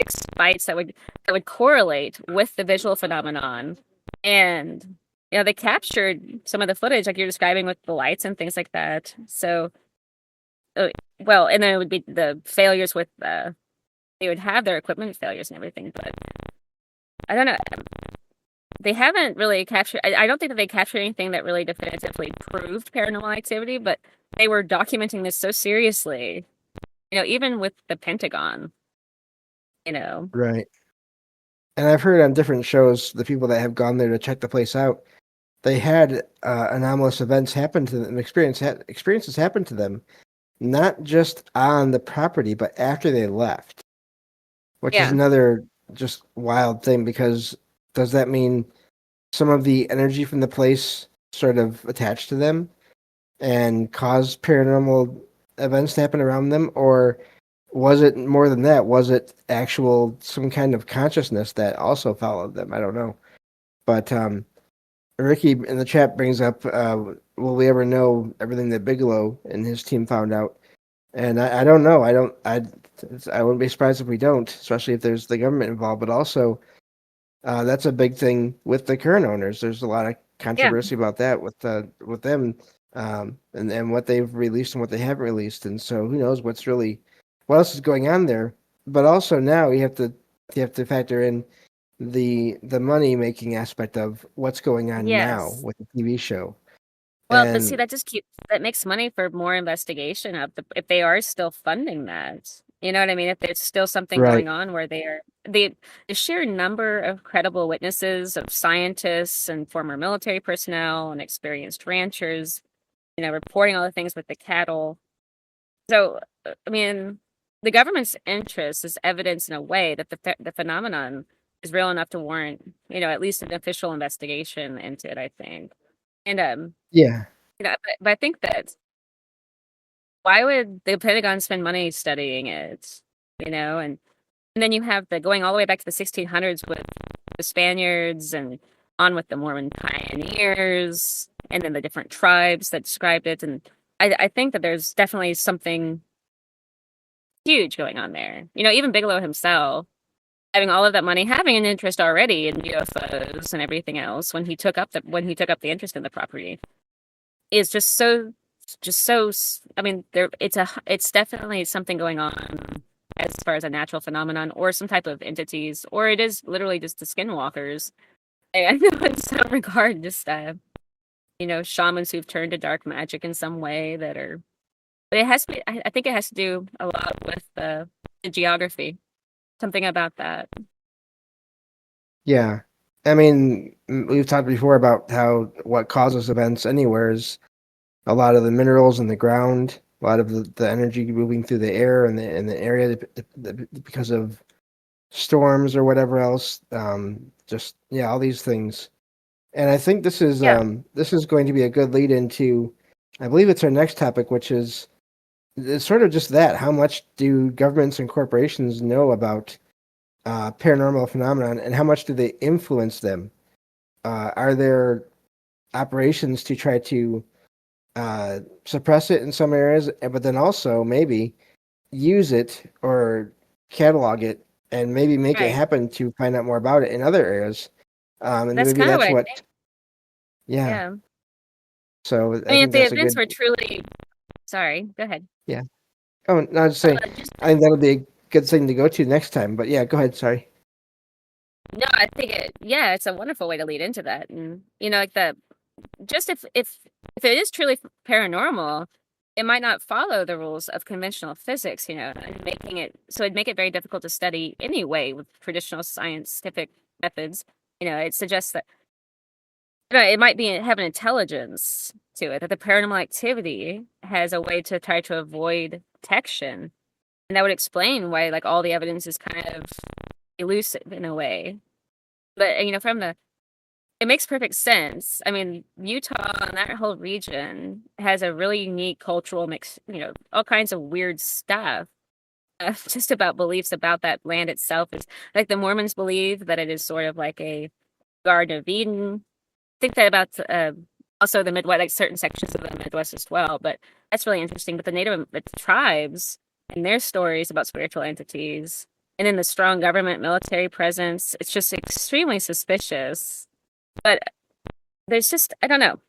[SPEAKER 2] spikes that would correlate with the visual phenomenon. And they captured some of the footage like you're describing with the lights and things like that. So well, and then it would be the failures with they would have their equipment failures and everything, but I don't know. They haven't really captured. I don't think that they captured anything that really definitively proved paranormal activity, but they were documenting this so seriously. Even with the Pentagon. You know,
[SPEAKER 1] Right. And I've heard on different shows the people that have gone there to check the place out, they had anomalous events happen to them, experiences happen to them, not just on the property, but after they left, which is
[SPEAKER 2] yeah,
[SPEAKER 1] another just wild thing because does that mean some of the energy from the place sort of attached to them and cause paranormal events to happen around them? Or was it more than that? Was it actual some kind of consciousness that also followed them? I don't know. But Ricky in the chat brings up, will we ever know everything that Bigelow and his team found out? And I don't know. I wouldn't be surprised if we don't, especially if there's the government involved. But also, that's a big thing with the current owners. There's a lot of
[SPEAKER 2] yeah,
[SPEAKER 1] controversy about that with them, and what they've released and what they haven't released. And so who knows what else is going on there? But also now you have to factor in the money making aspect of what's going on now
[SPEAKER 2] yes.
[SPEAKER 1] with the TV show.
[SPEAKER 2] Well, but see,
[SPEAKER 1] And
[SPEAKER 2] that makes money for more investigation of if they are still funding that. You know what I mean? If there's still something
[SPEAKER 1] right,
[SPEAKER 2] going on where the sheer number of credible witnesses of scientists and former military personnel and experienced ranchers, reporting all the things with the cattle. So, I mean, the government's interest is evidence in a way that the phenomenon is real enough to warrant, at least an official investigation into it, I think. And
[SPEAKER 1] yeah,
[SPEAKER 2] but I think that why would the Pentagon spend money studying it? And then you have the going all the way back to the 1600s with the Spaniards and on with the Mormon pioneers and then the different tribes that described it. And I think that there's definitely something huge going on there. Even Bigelow himself, having all of that money, having an interest already in UFOs and everything else when he took up the interest in the property, is just so. I mean, it's definitely something going on as far as a natural phenomenon or some type of entities, or it is literally just the skinwalkers. I know in some regard, just shamans who've turned to dark magic in some way that are. But it has to be. I think it has to do a lot with the geography. Something about that.
[SPEAKER 1] yeah. I mean, we've talked before about how what causes events anywhere is a lot of the minerals in the ground, a lot of the energy moving through the air and the area because of storms or whatever else. Just yeah, all these things. And I think
[SPEAKER 2] Yeah.
[SPEAKER 1] this is going to be a good lead into, I believe it's our next topic, which is it's sort of just that. How much do governments and corporations know about paranormal phenomenon, and how much do they influence them? Are there operations to try to suppress it in some areas, but then also maybe use it or catalog it and maybe make it
[SPEAKER 2] Right.
[SPEAKER 1] happen to find out more about it in other areas. And
[SPEAKER 2] That's
[SPEAKER 1] maybe
[SPEAKER 2] kind of
[SPEAKER 1] that's
[SPEAKER 2] what I
[SPEAKER 1] what,
[SPEAKER 2] think.
[SPEAKER 1] yeah.
[SPEAKER 2] Yeah.
[SPEAKER 1] So
[SPEAKER 2] I
[SPEAKER 1] I
[SPEAKER 2] mean,
[SPEAKER 1] think
[SPEAKER 2] if the
[SPEAKER 1] that's a
[SPEAKER 2] events
[SPEAKER 1] good,
[SPEAKER 2] were truly, sorry, go ahead.
[SPEAKER 1] yeah. Oh, no, I was just saying,
[SPEAKER 2] Just
[SPEAKER 1] I think that'll be a good thing to go to next time. But yeah, go ahead. Sorry.
[SPEAKER 2] no, I think yeah, it's a wonderful way to lead into that, and like just if it is truly paranormal, it might not follow the rules of conventional physics, and making it so it'd make it very difficult to study anyway with traditional scientific methods. It suggests that it might be have an intelligence to it, that the paranormal activity has a way to try to avoid detection, and that would explain why like all the evidence is kind of elusive in a way. But from the it makes perfect sense. I mean, Utah and that whole region has a really unique cultural mix, all kinds of weird stuff. Just about beliefs about that land itself is like the Mormons believe that it is sort of like a Garden of Eden. Think that about also the Midwest, like certain sections of the Midwest as well. But that's really interesting. But the Native tribes and their stories about spiritual entities, and then the strong government military presence, it's just extremely suspicious. But there's just, I don't know.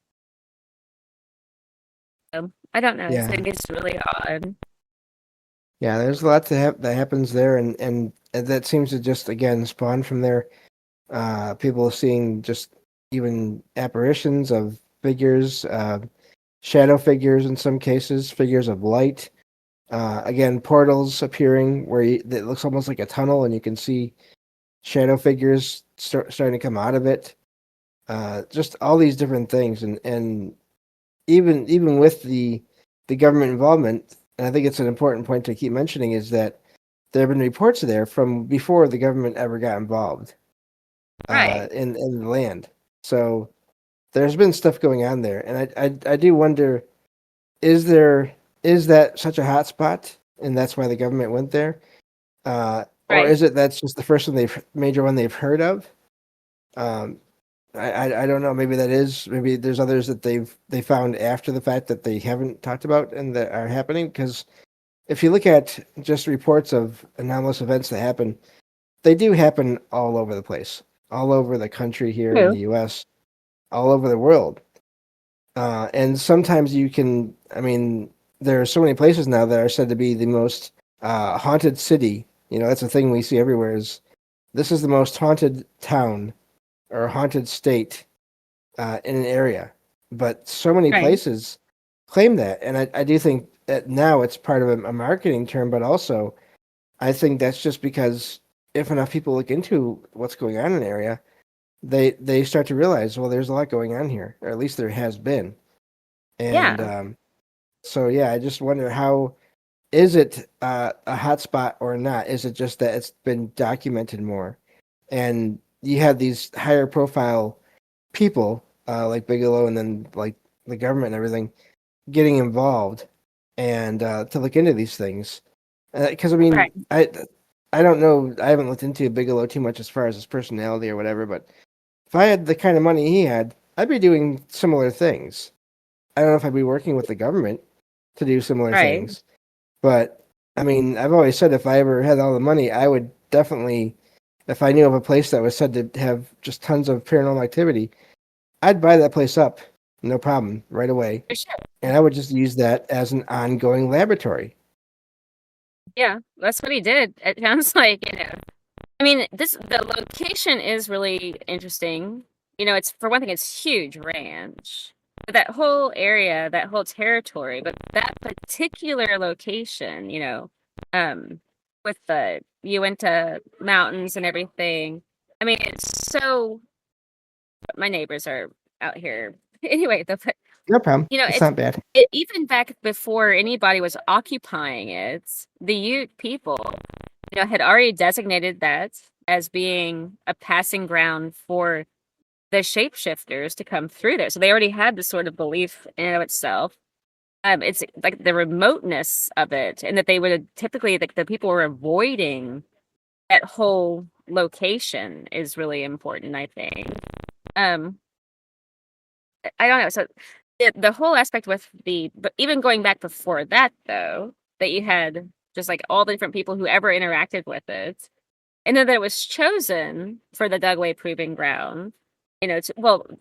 [SPEAKER 2] I don't know.
[SPEAKER 1] Yeah.
[SPEAKER 2] It's really odd.
[SPEAKER 1] Yeah, there's a lot that happens there, and that seems to just again spawn from there. People seeing just even apparitions of figures, shadow figures in some cases, figures of light. Again, portals appearing where it looks almost like a tunnel, and you can see shadow figures starting to come out of it. Just all these different things, and even with the government involvement, and I think it's an important point to keep mentioning is that there have been reports there from before the government ever got involved
[SPEAKER 2] Right.
[SPEAKER 1] in the land. So there's been stuff going on there, and I do wonder, is that such a hot spot, and that's why the government went there, or
[SPEAKER 2] Right.
[SPEAKER 1] is it that's just the first one major one they've heard of? Um, I don't know. Maybe that is. Maybe there's others that they found after the fact that they haven't talked about and that are happening. Because if you look at just reports of anomalous events that happen, they do happen all over the place, all over the country here in
[SPEAKER 2] True.
[SPEAKER 1] the U.S., all over the world. And sometimes you can. I mean, there are so many places now that are said to be the most haunted city. You know, that's a thing we see everywhere. Is this is the most haunted town or haunted state in an area, but so many
[SPEAKER 2] Right.
[SPEAKER 1] places claim that, and I do think that now it's part of a marketing term, but also I think that's just because if enough people look into what's going on in an area, they start to realize, well, there's a lot going on here, or at least there has been, and
[SPEAKER 2] Yeah.
[SPEAKER 1] so yeah, I just wonder how is it a hotspot or not? Is it just that it's been documented more, and you have these higher profile people like Bigelow and then like the government and everything getting involved and to look into these things because I mean
[SPEAKER 2] Right.
[SPEAKER 1] I don't know, I haven't looked into Bigelow too much as far as his personality or whatever, but if I had the kind of money he had, I'd be doing similar things. I don't know if I'd be working with the government to do similar
[SPEAKER 2] Right.
[SPEAKER 1] things, but I mean I've always said if I ever had all the money, I would definitely, if I knew of a place that was said to have just tons of paranormal activity, I'd buy that place up, no problem, right away.
[SPEAKER 2] For sure.
[SPEAKER 1] And I would just use that as an ongoing laboratory.
[SPEAKER 2] Yeah. That's what he did. It sounds like, I mean, the location is really interesting. It's for one thing, it's huge ranch. But that whole area, that whole territory, but that particular location, um, with the Uinta mountains and everything. I mean, it's so my neighbors are out here. Anyway,
[SPEAKER 1] No problem. It's
[SPEAKER 2] it's
[SPEAKER 1] not bad.
[SPEAKER 2] even back before anybody was occupying it, the Ute people had already designated that as being a passing ground for the shapeshifters to come through there. So they already had this sort of belief in and of itself. It's like the remoteness of it, and that they would typically, like, the people were avoiding that whole location is really important, I think. Um, I don't know. So the whole aspect with but even going back before that, though, that you had just like all the different people who ever interacted with it, and then that it was chosen for the Dugway Proving Ground,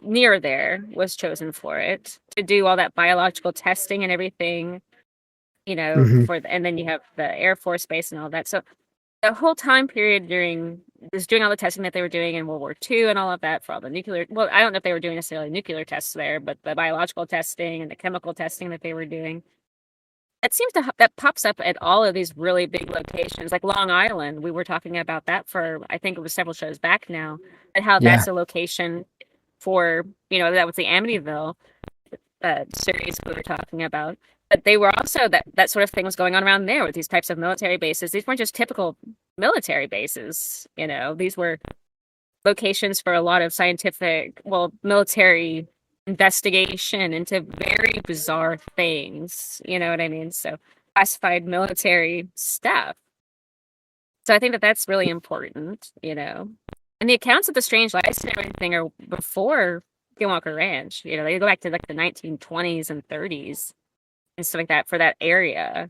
[SPEAKER 2] near there was chosen for it to do all that biological testing and everything,
[SPEAKER 1] Hmm.
[SPEAKER 2] and then you have the Air Force Base and all that. So the whole time period doing all the testing that they were doing in World War II and all of that for all the nuclear, well, I don't know if they were doing necessarily nuclear tests there, but the biological testing and the chemical testing that they were doing, it seems that pops up at all of these really big locations, like Long Island. We were talking about that for, I think it was several shows back now, and how
[SPEAKER 1] Yeah.
[SPEAKER 2] that's a location for, that was the Amityville series we were talking about. But they were also that sort of thing was going on around there with these types of military bases. These weren't just typical military bases, these were locations for a lot of scientific, well, military investigation into very bizarre things. You know what I mean? So classified military stuff. So I think that that's really important. And the accounts of the strange lights and everything are before Skinwalker Ranch. They go back to like the 1920s and 30s and stuff like that for that area.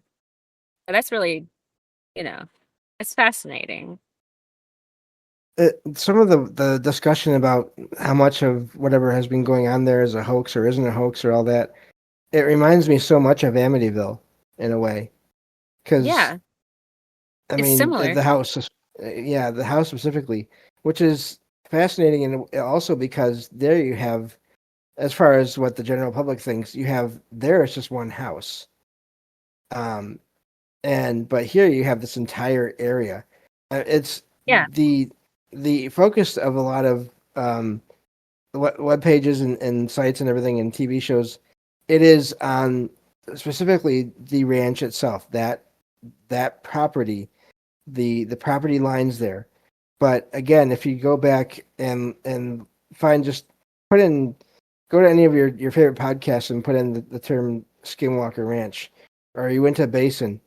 [SPEAKER 2] But that's really, you know, it's fascinating.
[SPEAKER 1] Some of the discussion about how much of whatever has been going on there is a hoax or isn't a hoax or all that, it reminds me so much of Amityville in a way. Because,
[SPEAKER 2] Yeah,
[SPEAKER 1] I
[SPEAKER 2] it's
[SPEAKER 1] mean,
[SPEAKER 2] similar.
[SPEAKER 1] the house, yeah, the house specifically, which is fascinating, and also because there you have, as far as what the general public thinks, you have there is just one house. Um, but here you have this entire area. It's
[SPEAKER 2] Yeah.
[SPEAKER 1] the focus of a lot of web pages and sites and everything and TV shows. It is on specifically the ranch itself, that property, the property lines there. But again, if you go back and find just put in go to any of your favorite podcasts and put in the term Skinwalker Ranch or Uinta Basin,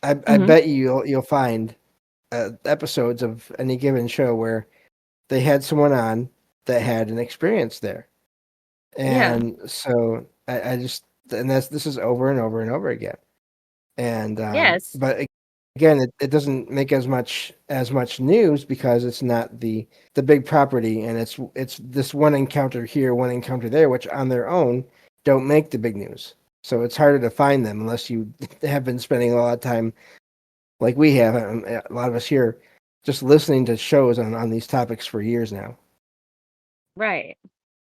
[SPEAKER 1] I
[SPEAKER 2] Hmm.
[SPEAKER 1] bet you'll find episodes of any given show where they had someone on that had an experience there,
[SPEAKER 2] Yeah.
[SPEAKER 1] and so I just and this is over and over and over again, and
[SPEAKER 2] Yes.
[SPEAKER 1] but again, it doesn't make as much news because it's not the big property, and it's this one encounter here, one encounter there, which on their own don't make the big news. So it's harder to find them unless you have been spending a lot of time like we have, a lot of us here, just listening to shows on these topics for years now.
[SPEAKER 2] Right.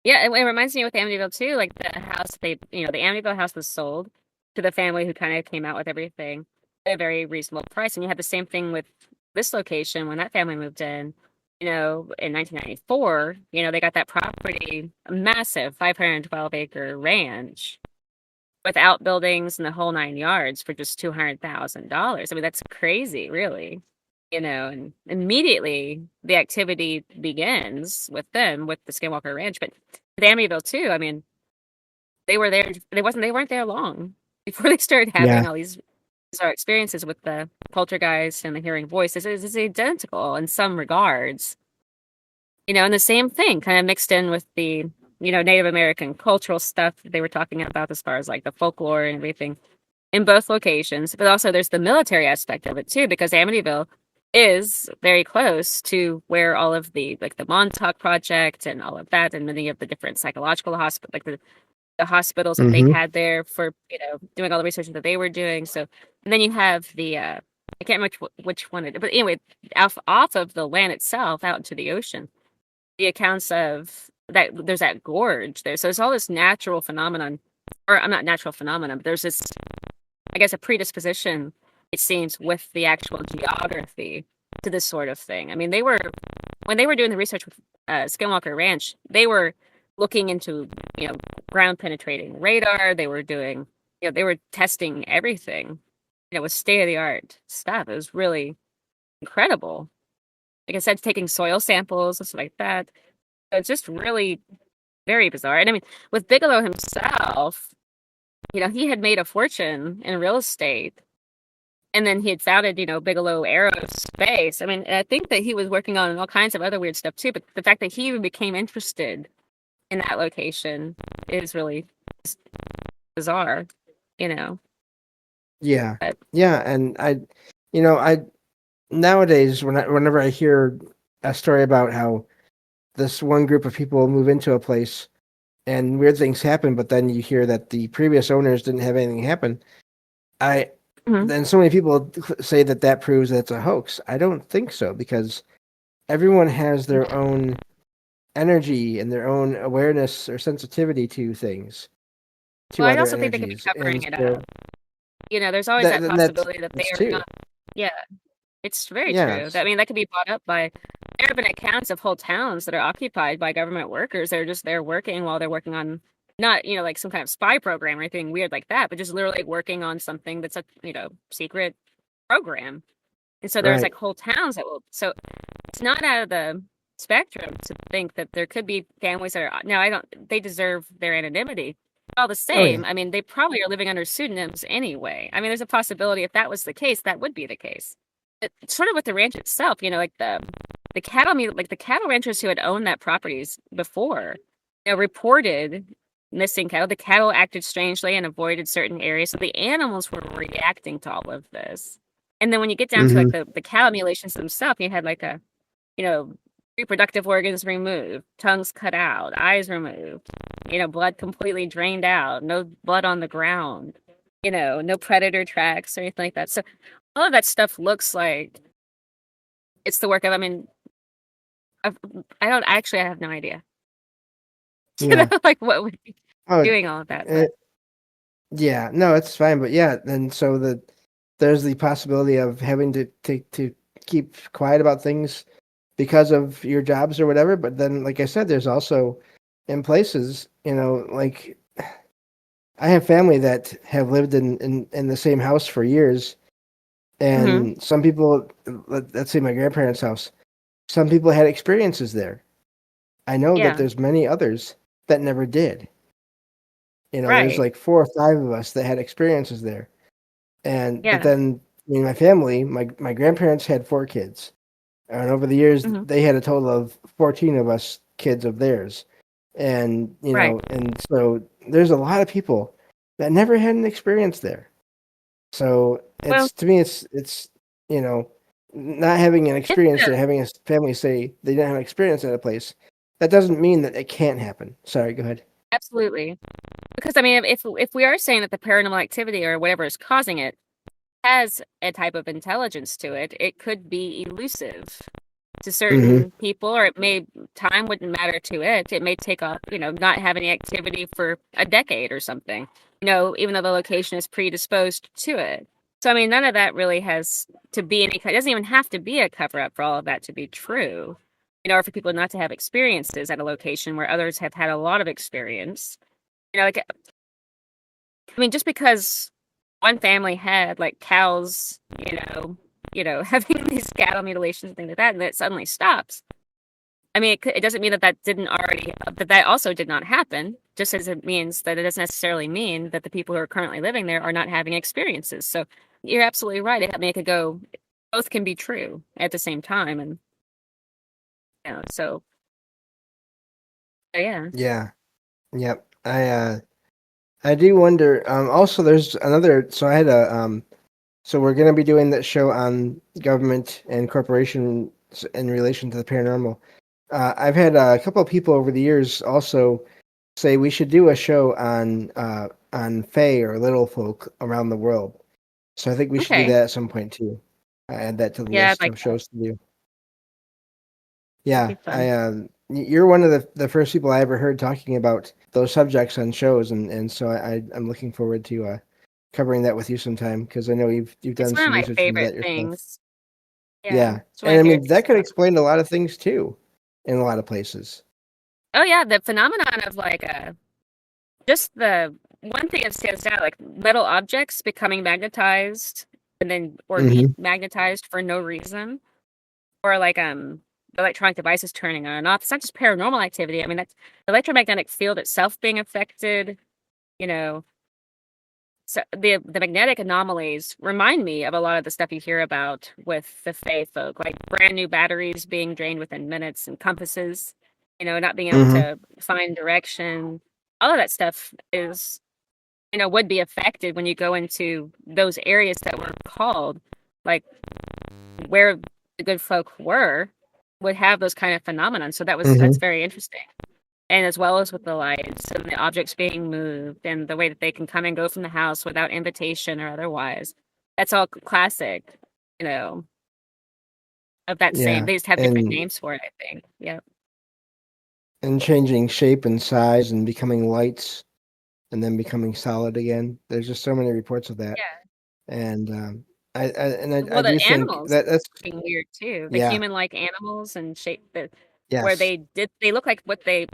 [SPEAKER 2] Yeah, it reminds me with Amityville too, like the house the Amityville house was sold to the family who kind of came out with everything at a very reasonable price. And you had the same thing with this location when that family moved in 1994, they got that property, a massive 512-acre ranch with outbuildings and the whole nine yards for just $200,000. I mean, that's crazy, really. And immediately the activity begins with them with the Skinwalker Ranch, but with Amityville too. I mean, they were there. They weren't there long before they started
[SPEAKER 1] Yeah,
[SPEAKER 2] having all these bizarre experiences with the poltergeist and the hearing voices. It's identical in some regards, and the same thing kind of mixed in with the Native American cultural stuff that they were talking about as far as like the folklore and everything in both locations, but also there's the military aspect of it too, because Amityville is very close to where all of the like the Montauk Project and all of that, and many of the different psychological hospital, like the hospitals that they
[SPEAKER 1] hmm
[SPEAKER 2] had there for doing all the research that they were doing. So, and then you have the I can't remember which one it, but anyway, off of the land itself, out into the ocean, the accounts of that there's that gorge there. So there's all this natural phenomenon, or I'm not natural phenomenon, but there's this I guess, a predisposition, it seems, with the actual geography to this sort of thing. I mean, when they were doing the research with Skinwalker Ranch, they were looking into, ground penetrating radar. They were doing, they were testing everything, with state of the art stuff. It was really incredible. Like I said, taking soil samples and stuff like that. So it's just really very bizarre. And I mean, with Bigelow himself, he had made a fortune in real estate. And then he had founded, Bigelow Aerospace. I mean, I think that he was working on all kinds of other weird stuff too, but the fact that he even became interested in that location is really bizarre, you know.
[SPEAKER 1] yeah,
[SPEAKER 2] But
[SPEAKER 1] yeah, and I nowadays whenever I hear a story about how this one group of people move into a place and weird things happen, but then you hear that the previous owners didn't have anything happen. I
[SPEAKER 2] Mhm.
[SPEAKER 1] Then so many people say that proves that it's a hoax. I don't think so because everyone has their own energy and their own awareness or sensitivity to things,
[SPEAKER 2] well,
[SPEAKER 1] to
[SPEAKER 2] I
[SPEAKER 1] other
[SPEAKER 2] also think they could be
[SPEAKER 1] energies,
[SPEAKER 2] covering
[SPEAKER 1] and
[SPEAKER 2] it up.
[SPEAKER 1] so
[SPEAKER 2] There's always that
[SPEAKER 1] that's
[SPEAKER 2] possibility that they are
[SPEAKER 1] true.
[SPEAKER 2] not. Yeah, it's very true.
[SPEAKER 1] Yes,
[SPEAKER 2] I mean, that could be brought up by there have been accounts of whole towns that are occupied by government workers. They're just there working while they're working on not, like some kind of spy program or anything weird like that, but just literally working on something that's a, secret program. And so there's
[SPEAKER 1] right.
[SPEAKER 2] like whole towns that will so it's not out of the spectrum to think that there could be families that are now I don't they deserve their anonymity. But all the
[SPEAKER 1] Oh yeah,
[SPEAKER 2] same, I mean, they probably are living under pseudonyms anyway. I mean, there's a possibility if that was the case, that would be the case. It's sort of with the ranch itself, like the cattle ranchers who had owned that properties before. reported missing cattle. The cattle acted strangely and avoided certain areas, so the animals were reacting to all of this. And then when you get down to like the cow mutilations themselves, you had like a, reproductive organs removed, tongues cut out, eyes removed, blood completely drained out, no blood on the ground, no predator tracks or anything like that. So all of that stuff looks like it's the work of, I have no idea.
[SPEAKER 1] Yeah.
[SPEAKER 2] Like what would be
[SPEAKER 1] Oh,
[SPEAKER 2] doing all of that. But
[SPEAKER 1] yeah. No, it's fine. But yeah, then so there's the possibility of having to keep quiet about things because of your jobs or whatever. But then, like I said, there's also in places, like I have family that have lived in the same house for years. And some people, let's say my grandparents' house, some people had experiences there. I know that
[SPEAKER 2] yeah,
[SPEAKER 1] there's many others that never did. There's
[SPEAKER 2] right.
[SPEAKER 1] like 4 or 5 of us that had experiences there. But
[SPEAKER 2] Yeah.
[SPEAKER 1] then, my family, my grandparents had 4 kids. And over the years,
[SPEAKER 2] Hmm.
[SPEAKER 1] they had a total of 14 of us kids of theirs. And,
[SPEAKER 2] Right.
[SPEAKER 1] and so there's a lot of people that never had an experience there. So
[SPEAKER 2] Well,
[SPEAKER 1] to me, it's, you know, not having an
[SPEAKER 2] it's
[SPEAKER 1] experience or having a family say they didn't have an experience at a place. That doesn't mean that it can't happen. Sorry, go ahead.
[SPEAKER 2] absolutely. Because if we are saying that the paranormal activity or whatever is causing it has a type of intelligence to it, it could be elusive to
[SPEAKER 1] Mm-hmm.
[SPEAKER 2] certain people, or time wouldn't matter to it. It may take off, not have any activity for a decade or something, even though the location is predisposed to it. So, none of that really has to be it doesn't even have to be a cover up for all of that to be true, or for people not to have experiences at a location where others have had a lot of experience. Like, just because one family had like cows, having these cattle mutilations and things like that, and it suddenly stops. It doesn't mean that that also did not happen. Just as it means that it doesn't necessarily mean that the people who are currently living there are not having experiences. So you're absolutely right. It could go. Both can be true at the same time, and so yeah.
[SPEAKER 1] Yeah. Yep. I do wonder. Also, there's another. So I had a. So we're gonna be doing that show on government and corporations in relation to the paranormal. I've had a couple of people over the years also say we should do a show on Fae or little folk around the world. So I think we should do
[SPEAKER 2] Okay.
[SPEAKER 1] that at some point too. I add that to the
[SPEAKER 2] Yeah, I'd
[SPEAKER 1] list
[SPEAKER 2] like
[SPEAKER 1] of
[SPEAKER 2] that.
[SPEAKER 1] shows to do.
[SPEAKER 2] That'd
[SPEAKER 1] Yeah,
[SPEAKER 2] be fun.
[SPEAKER 1] you're one of the first people I ever heard talking about those subjects on shows, and so I'm looking forward to covering that with you sometime because I know you've
[SPEAKER 2] It's
[SPEAKER 1] done
[SPEAKER 2] one of
[SPEAKER 1] some
[SPEAKER 2] my
[SPEAKER 1] research into
[SPEAKER 2] favorite
[SPEAKER 1] that yourself.
[SPEAKER 2] things. Yeah,
[SPEAKER 1] Yeah,
[SPEAKER 2] it's one of
[SPEAKER 1] and
[SPEAKER 2] my
[SPEAKER 1] I
[SPEAKER 2] favorite
[SPEAKER 1] mean
[SPEAKER 2] things
[SPEAKER 1] that
[SPEAKER 2] to
[SPEAKER 1] could
[SPEAKER 2] talk.
[SPEAKER 1] explain a lot of things too, in a lot of places.
[SPEAKER 2] Oh yeah, the phenomenon of like just the one thing that stands out, like metal objects becoming magnetized and then or
[SPEAKER 1] Hmm.
[SPEAKER 2] demagnetized for no reason, or like electronic devices turning on and off. It's not just paranormal activity. That's the electromagnetic field itself being affected. You know, so the magnetic anomalies remind me of a lot of the stuff you hear about with the Fae folk, like brand new batteries being drained within minutes and compasses. Not being able
[SPEAKER 1] Hmm.
[SPEAKER 2] to find direction. All of that stuff is would be affected when you go into those areas that were called, like where the good folk were, would have those kind of phenomena. So that's
[SPEAKER 1] Hmm.
[SPEAKER 2] very interesting. And as well as with the lights and the objects being moved and the way that they can come and go from the house without invitation or otherwise. That's all classic, you know, of that same.
[SPEAKER 1] Yeah,
[SPEAKER 2] They just have different names for it, I think. Yeah.
[SPEAKER 1] and changing shape and size and becoming lights and then becoming solid again. There's just so many reports of that,
[SPEAKER 2] Yeah.
[SPEAKER 1] and I
[SPEAKER 2] Well, the
[SPEAKER 1] do think
[SPEAKER 2] animals
[SPEAKER 1] that's
[SPEAKER 2] being weird too. The
[SPEAKER 1] yeah,
[SPEAKER 2] human-like animals and shape that where
[SPEAKER 1] yes.
[SPEAKER 2] they look like what they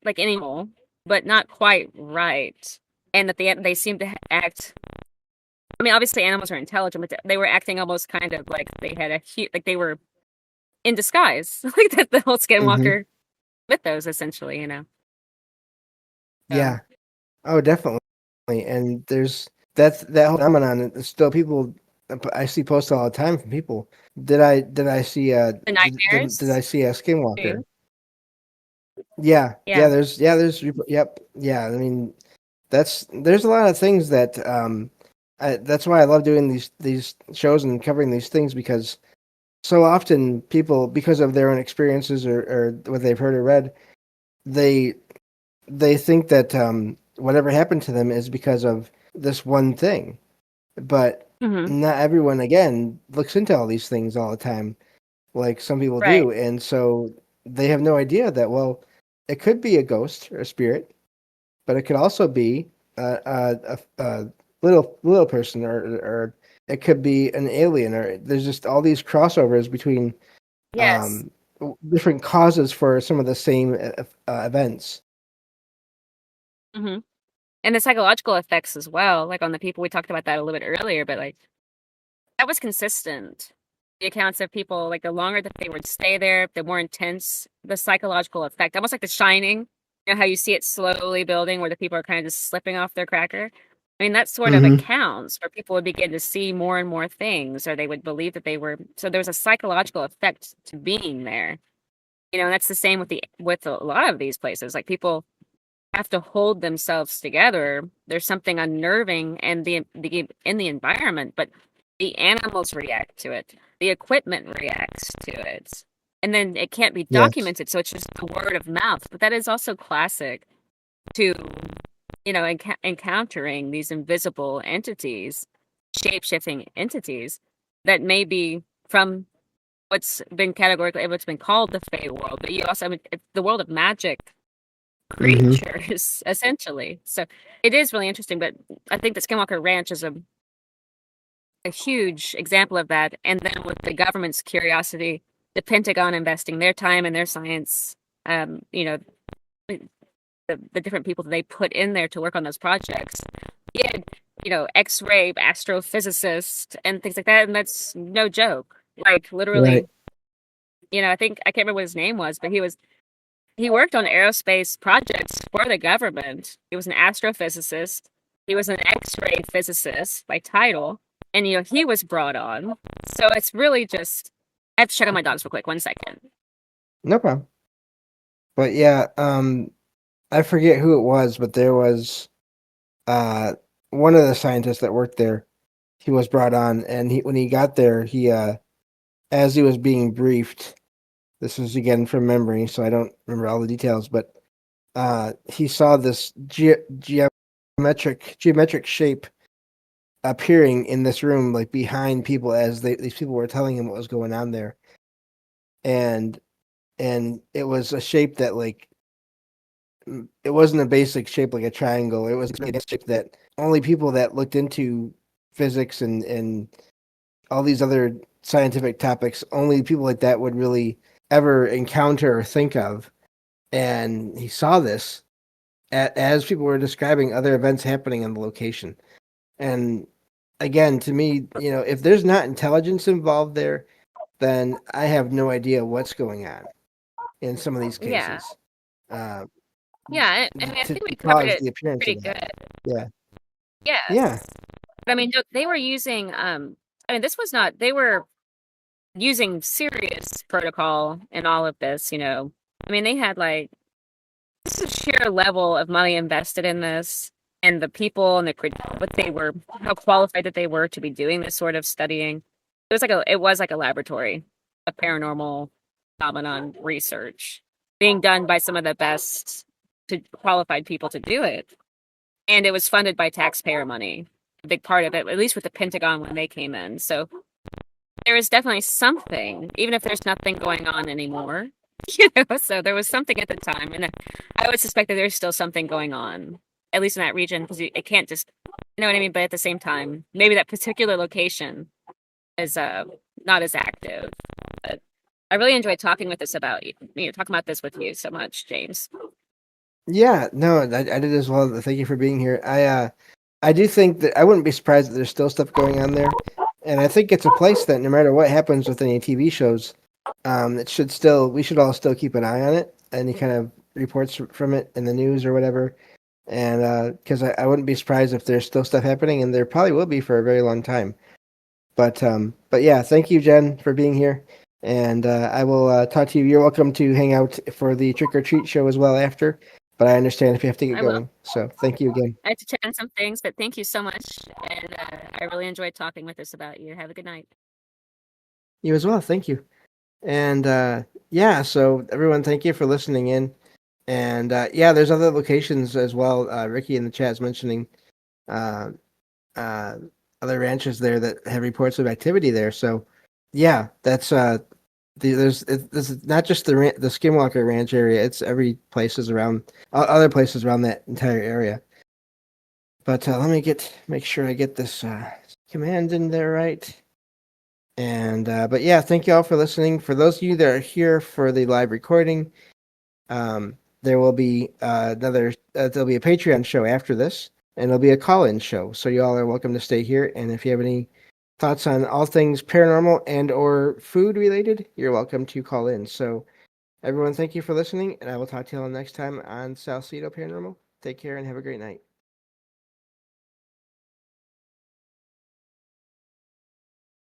[SPEAKER 2] like an animal, but not quite right. And that they seem to act. Obviously animals are intelligent, but they were acting almost kind of like they had like they were in disguise, like the whole
[SPEAKER 1] Hmm.
[SPEAKER 2] Skinwalker mythos, essentially. So
[SPEAKER 1] Yeah. Oh, definitely. And there's that whole phenomenon. It's still people. I see posts all the time from people. Did I see
[SPEAKER 2] the
[SPEAKER 1] did I
[SPEAKER 2] nightmares
[SPEAKER 1] see a skinwalker?
[SPEAKER 2] too.
[SPEAKER 1] Yeah,
[SPEAKER 2] Yeah.
[SPEAKER 1] yep, yeah. I mean, there's a lot of things that that's why I love doing these shows and covering these things, because so often people, because of their own experiences or what they've heard or read, they they think that whatever happened to them is because of this one thing, but
[SPEAKER 2] Hmm.
[SPEAKER 1] not everyone again looks into all these things all the time, like some people
[SPEAKER 2] Right.
[SPEAKER 1] do, and so they have no idea that, well, it could be a ghost or a spirit, but it could also be a little person, or it could be an alien, or there's just all these crossovers between
[SPEAKER 2] Yes.
[SPEAKER 1] different causes for some of the same events.
[SPEAKER 2] Hmm. And the psychological effects as well, like on the people, we talked about that a little bit earlier, but like that was consistent. The accounts of people, like the longer that they would stay there, the more intense the psychological effect, almost like The Shining. You know how you see it slowly building where the people are kind of just slipping off their cracker? I mean, that sort of
[SPEAKER 1] Mm-hmm.
[SPEAKER 2] accounts where people would begin to see more and more things, or they would believe that they were. So there was a psychological effect to being there. And that's the same with a lot of these places. Like people have to hold themselves together. There's something unnerving and in the environment, but the animals react to it. The equipment reacts to it. And then it can't be
[SPEAKER 1] Yes.
[SPEAKER 2] documented, so it's just the word of mouth. But that is also classic to, encountering these invisible entities, shape-shifting entities that may be from what's been called the Fey world, but you also, I mean, it's the world of magic
[SPEAKER 1] Mm-hmm.
[SPEAKER 2] creatures, essentially. So it is really interesting, but I think that Skinwalker Ranch is a huge example of that. And then with the government's curiosity, the Pentagon investing their time and their science, um, you know, the different people that they put in there to work on those projects. Yeah, X-ray astrophysicist and things like that, and that's no joke. Like
[SPEAKER 1] Right.
[SPEAKER 2] literally, I can't remember what his name was, but he worked on aerospace projects for the government. He was an astrophysicist. He was an X-ray physicist by title, and he was brought on. So it's really just. I have to check on my dogs real quick. 1 second.
[SPEAKER 1] No problem. But yeah, I forget who it was, but there was uh one of the scientists that worked there. He was brought on, and when he got there, he as he was being briefed, this is again from memory, so I don't remember all the details, but he saw this geometric shape appearing in this room, like behind people, as these people were telling him what was going on there, and it was a shape that, like, it wasn't a basic shape like a triangle. It was a shape that only people that looked into physics and all these other scientific topics, only people like that would really ever encounter or think of. And he saw this as people were describing other events happening in the location. And again, to me, if there's not intelligence involved there, then I have no idea what's going on in some of these
[SPEAKER 2] Yeah,
[SPEAKER 1] cases. Uh,
[SPEAKER 2] yeah. I mean, I
[SPEAKER 1] to
[SPEAKER 2] think we covered
[SPEAKER 1] cause
[SPEAKER 2] it
[SPEAKER 1] the appearance of
[SPEAKER 2] pretty
[SPEAKER 1] that.
[SPEAKER 2] good.
[SPEAKER 1] Yeah. Yeah.
[SPEAKER 2] Yes, but I mean, no, they were using. I mean, this was not. They were using serious protocol in all of this. I mean, they had like this is sheer level of money invested in this, and the people and what they were, how qualified that they were to be doing this sort of studying. It was like a laboratory of paranormal phenomenon research being done by some of the best qualified people to do it, and it was funded by taxpayer money. A big part of it, at least with the Pentagon when they came in. So there is definitely something, even if there's nothing going on anymore. So there was something at the time, and I would suspect that there's still something going on, at least in that region, because it can't just, you know what I mean. But at the same time, maybe that particular location is not as active. But I really enjoyed talking with this about talking about this with you so much, James.
[SPEAKER 1] Yeah, no, I did as well. Thank you for being here. I do think that I wouldn't be surprised that there's still stuff going on there, and I think it's a place that no matter what happens with any TV shows, we should all still keep an eye on it. Any kind of reports from it in the news or whatever, and because I wouldn't be surprised if there's still stuff happening, and there probably will be for a very long time. But yeah, thank you, Jen, for being here. And I will talk to you. You're welcome to hang out for the trick or treat show as well after. But I understand if you have to get
[SPEAKER 2] I will.
[SPEAKER 1] going. So thank you again.
[SPEAKER 2] I had to check on some things, but thank you so much. And I really enjoyed talking with us about you. Have a good night.
[SPEAKER 1] You as well. Thank you. And yeah, so everyone, thank you for listening in. And yeah, there's other locations as well. Ricky in the chat is mentioning uh, uh, other ranches there that have reports of activity there. So yeah, that's this is not just the Skinwalker Ranch area. It's every places around other places around that entire area. But let me make sure I get this command in there right. And but yeah, thank you all for listening. For those of you that are here for the live recording, there will be there'll be a Patreon show after this, and there'll be a call-in show. So you all are welcome to stay here. And if you have any thoughts on all things paranormal and or food related, you're welcome to call in. So everyone, thank you for listening, and I will talk to you all next time on Salsido Paranormal. Take care and have a great night.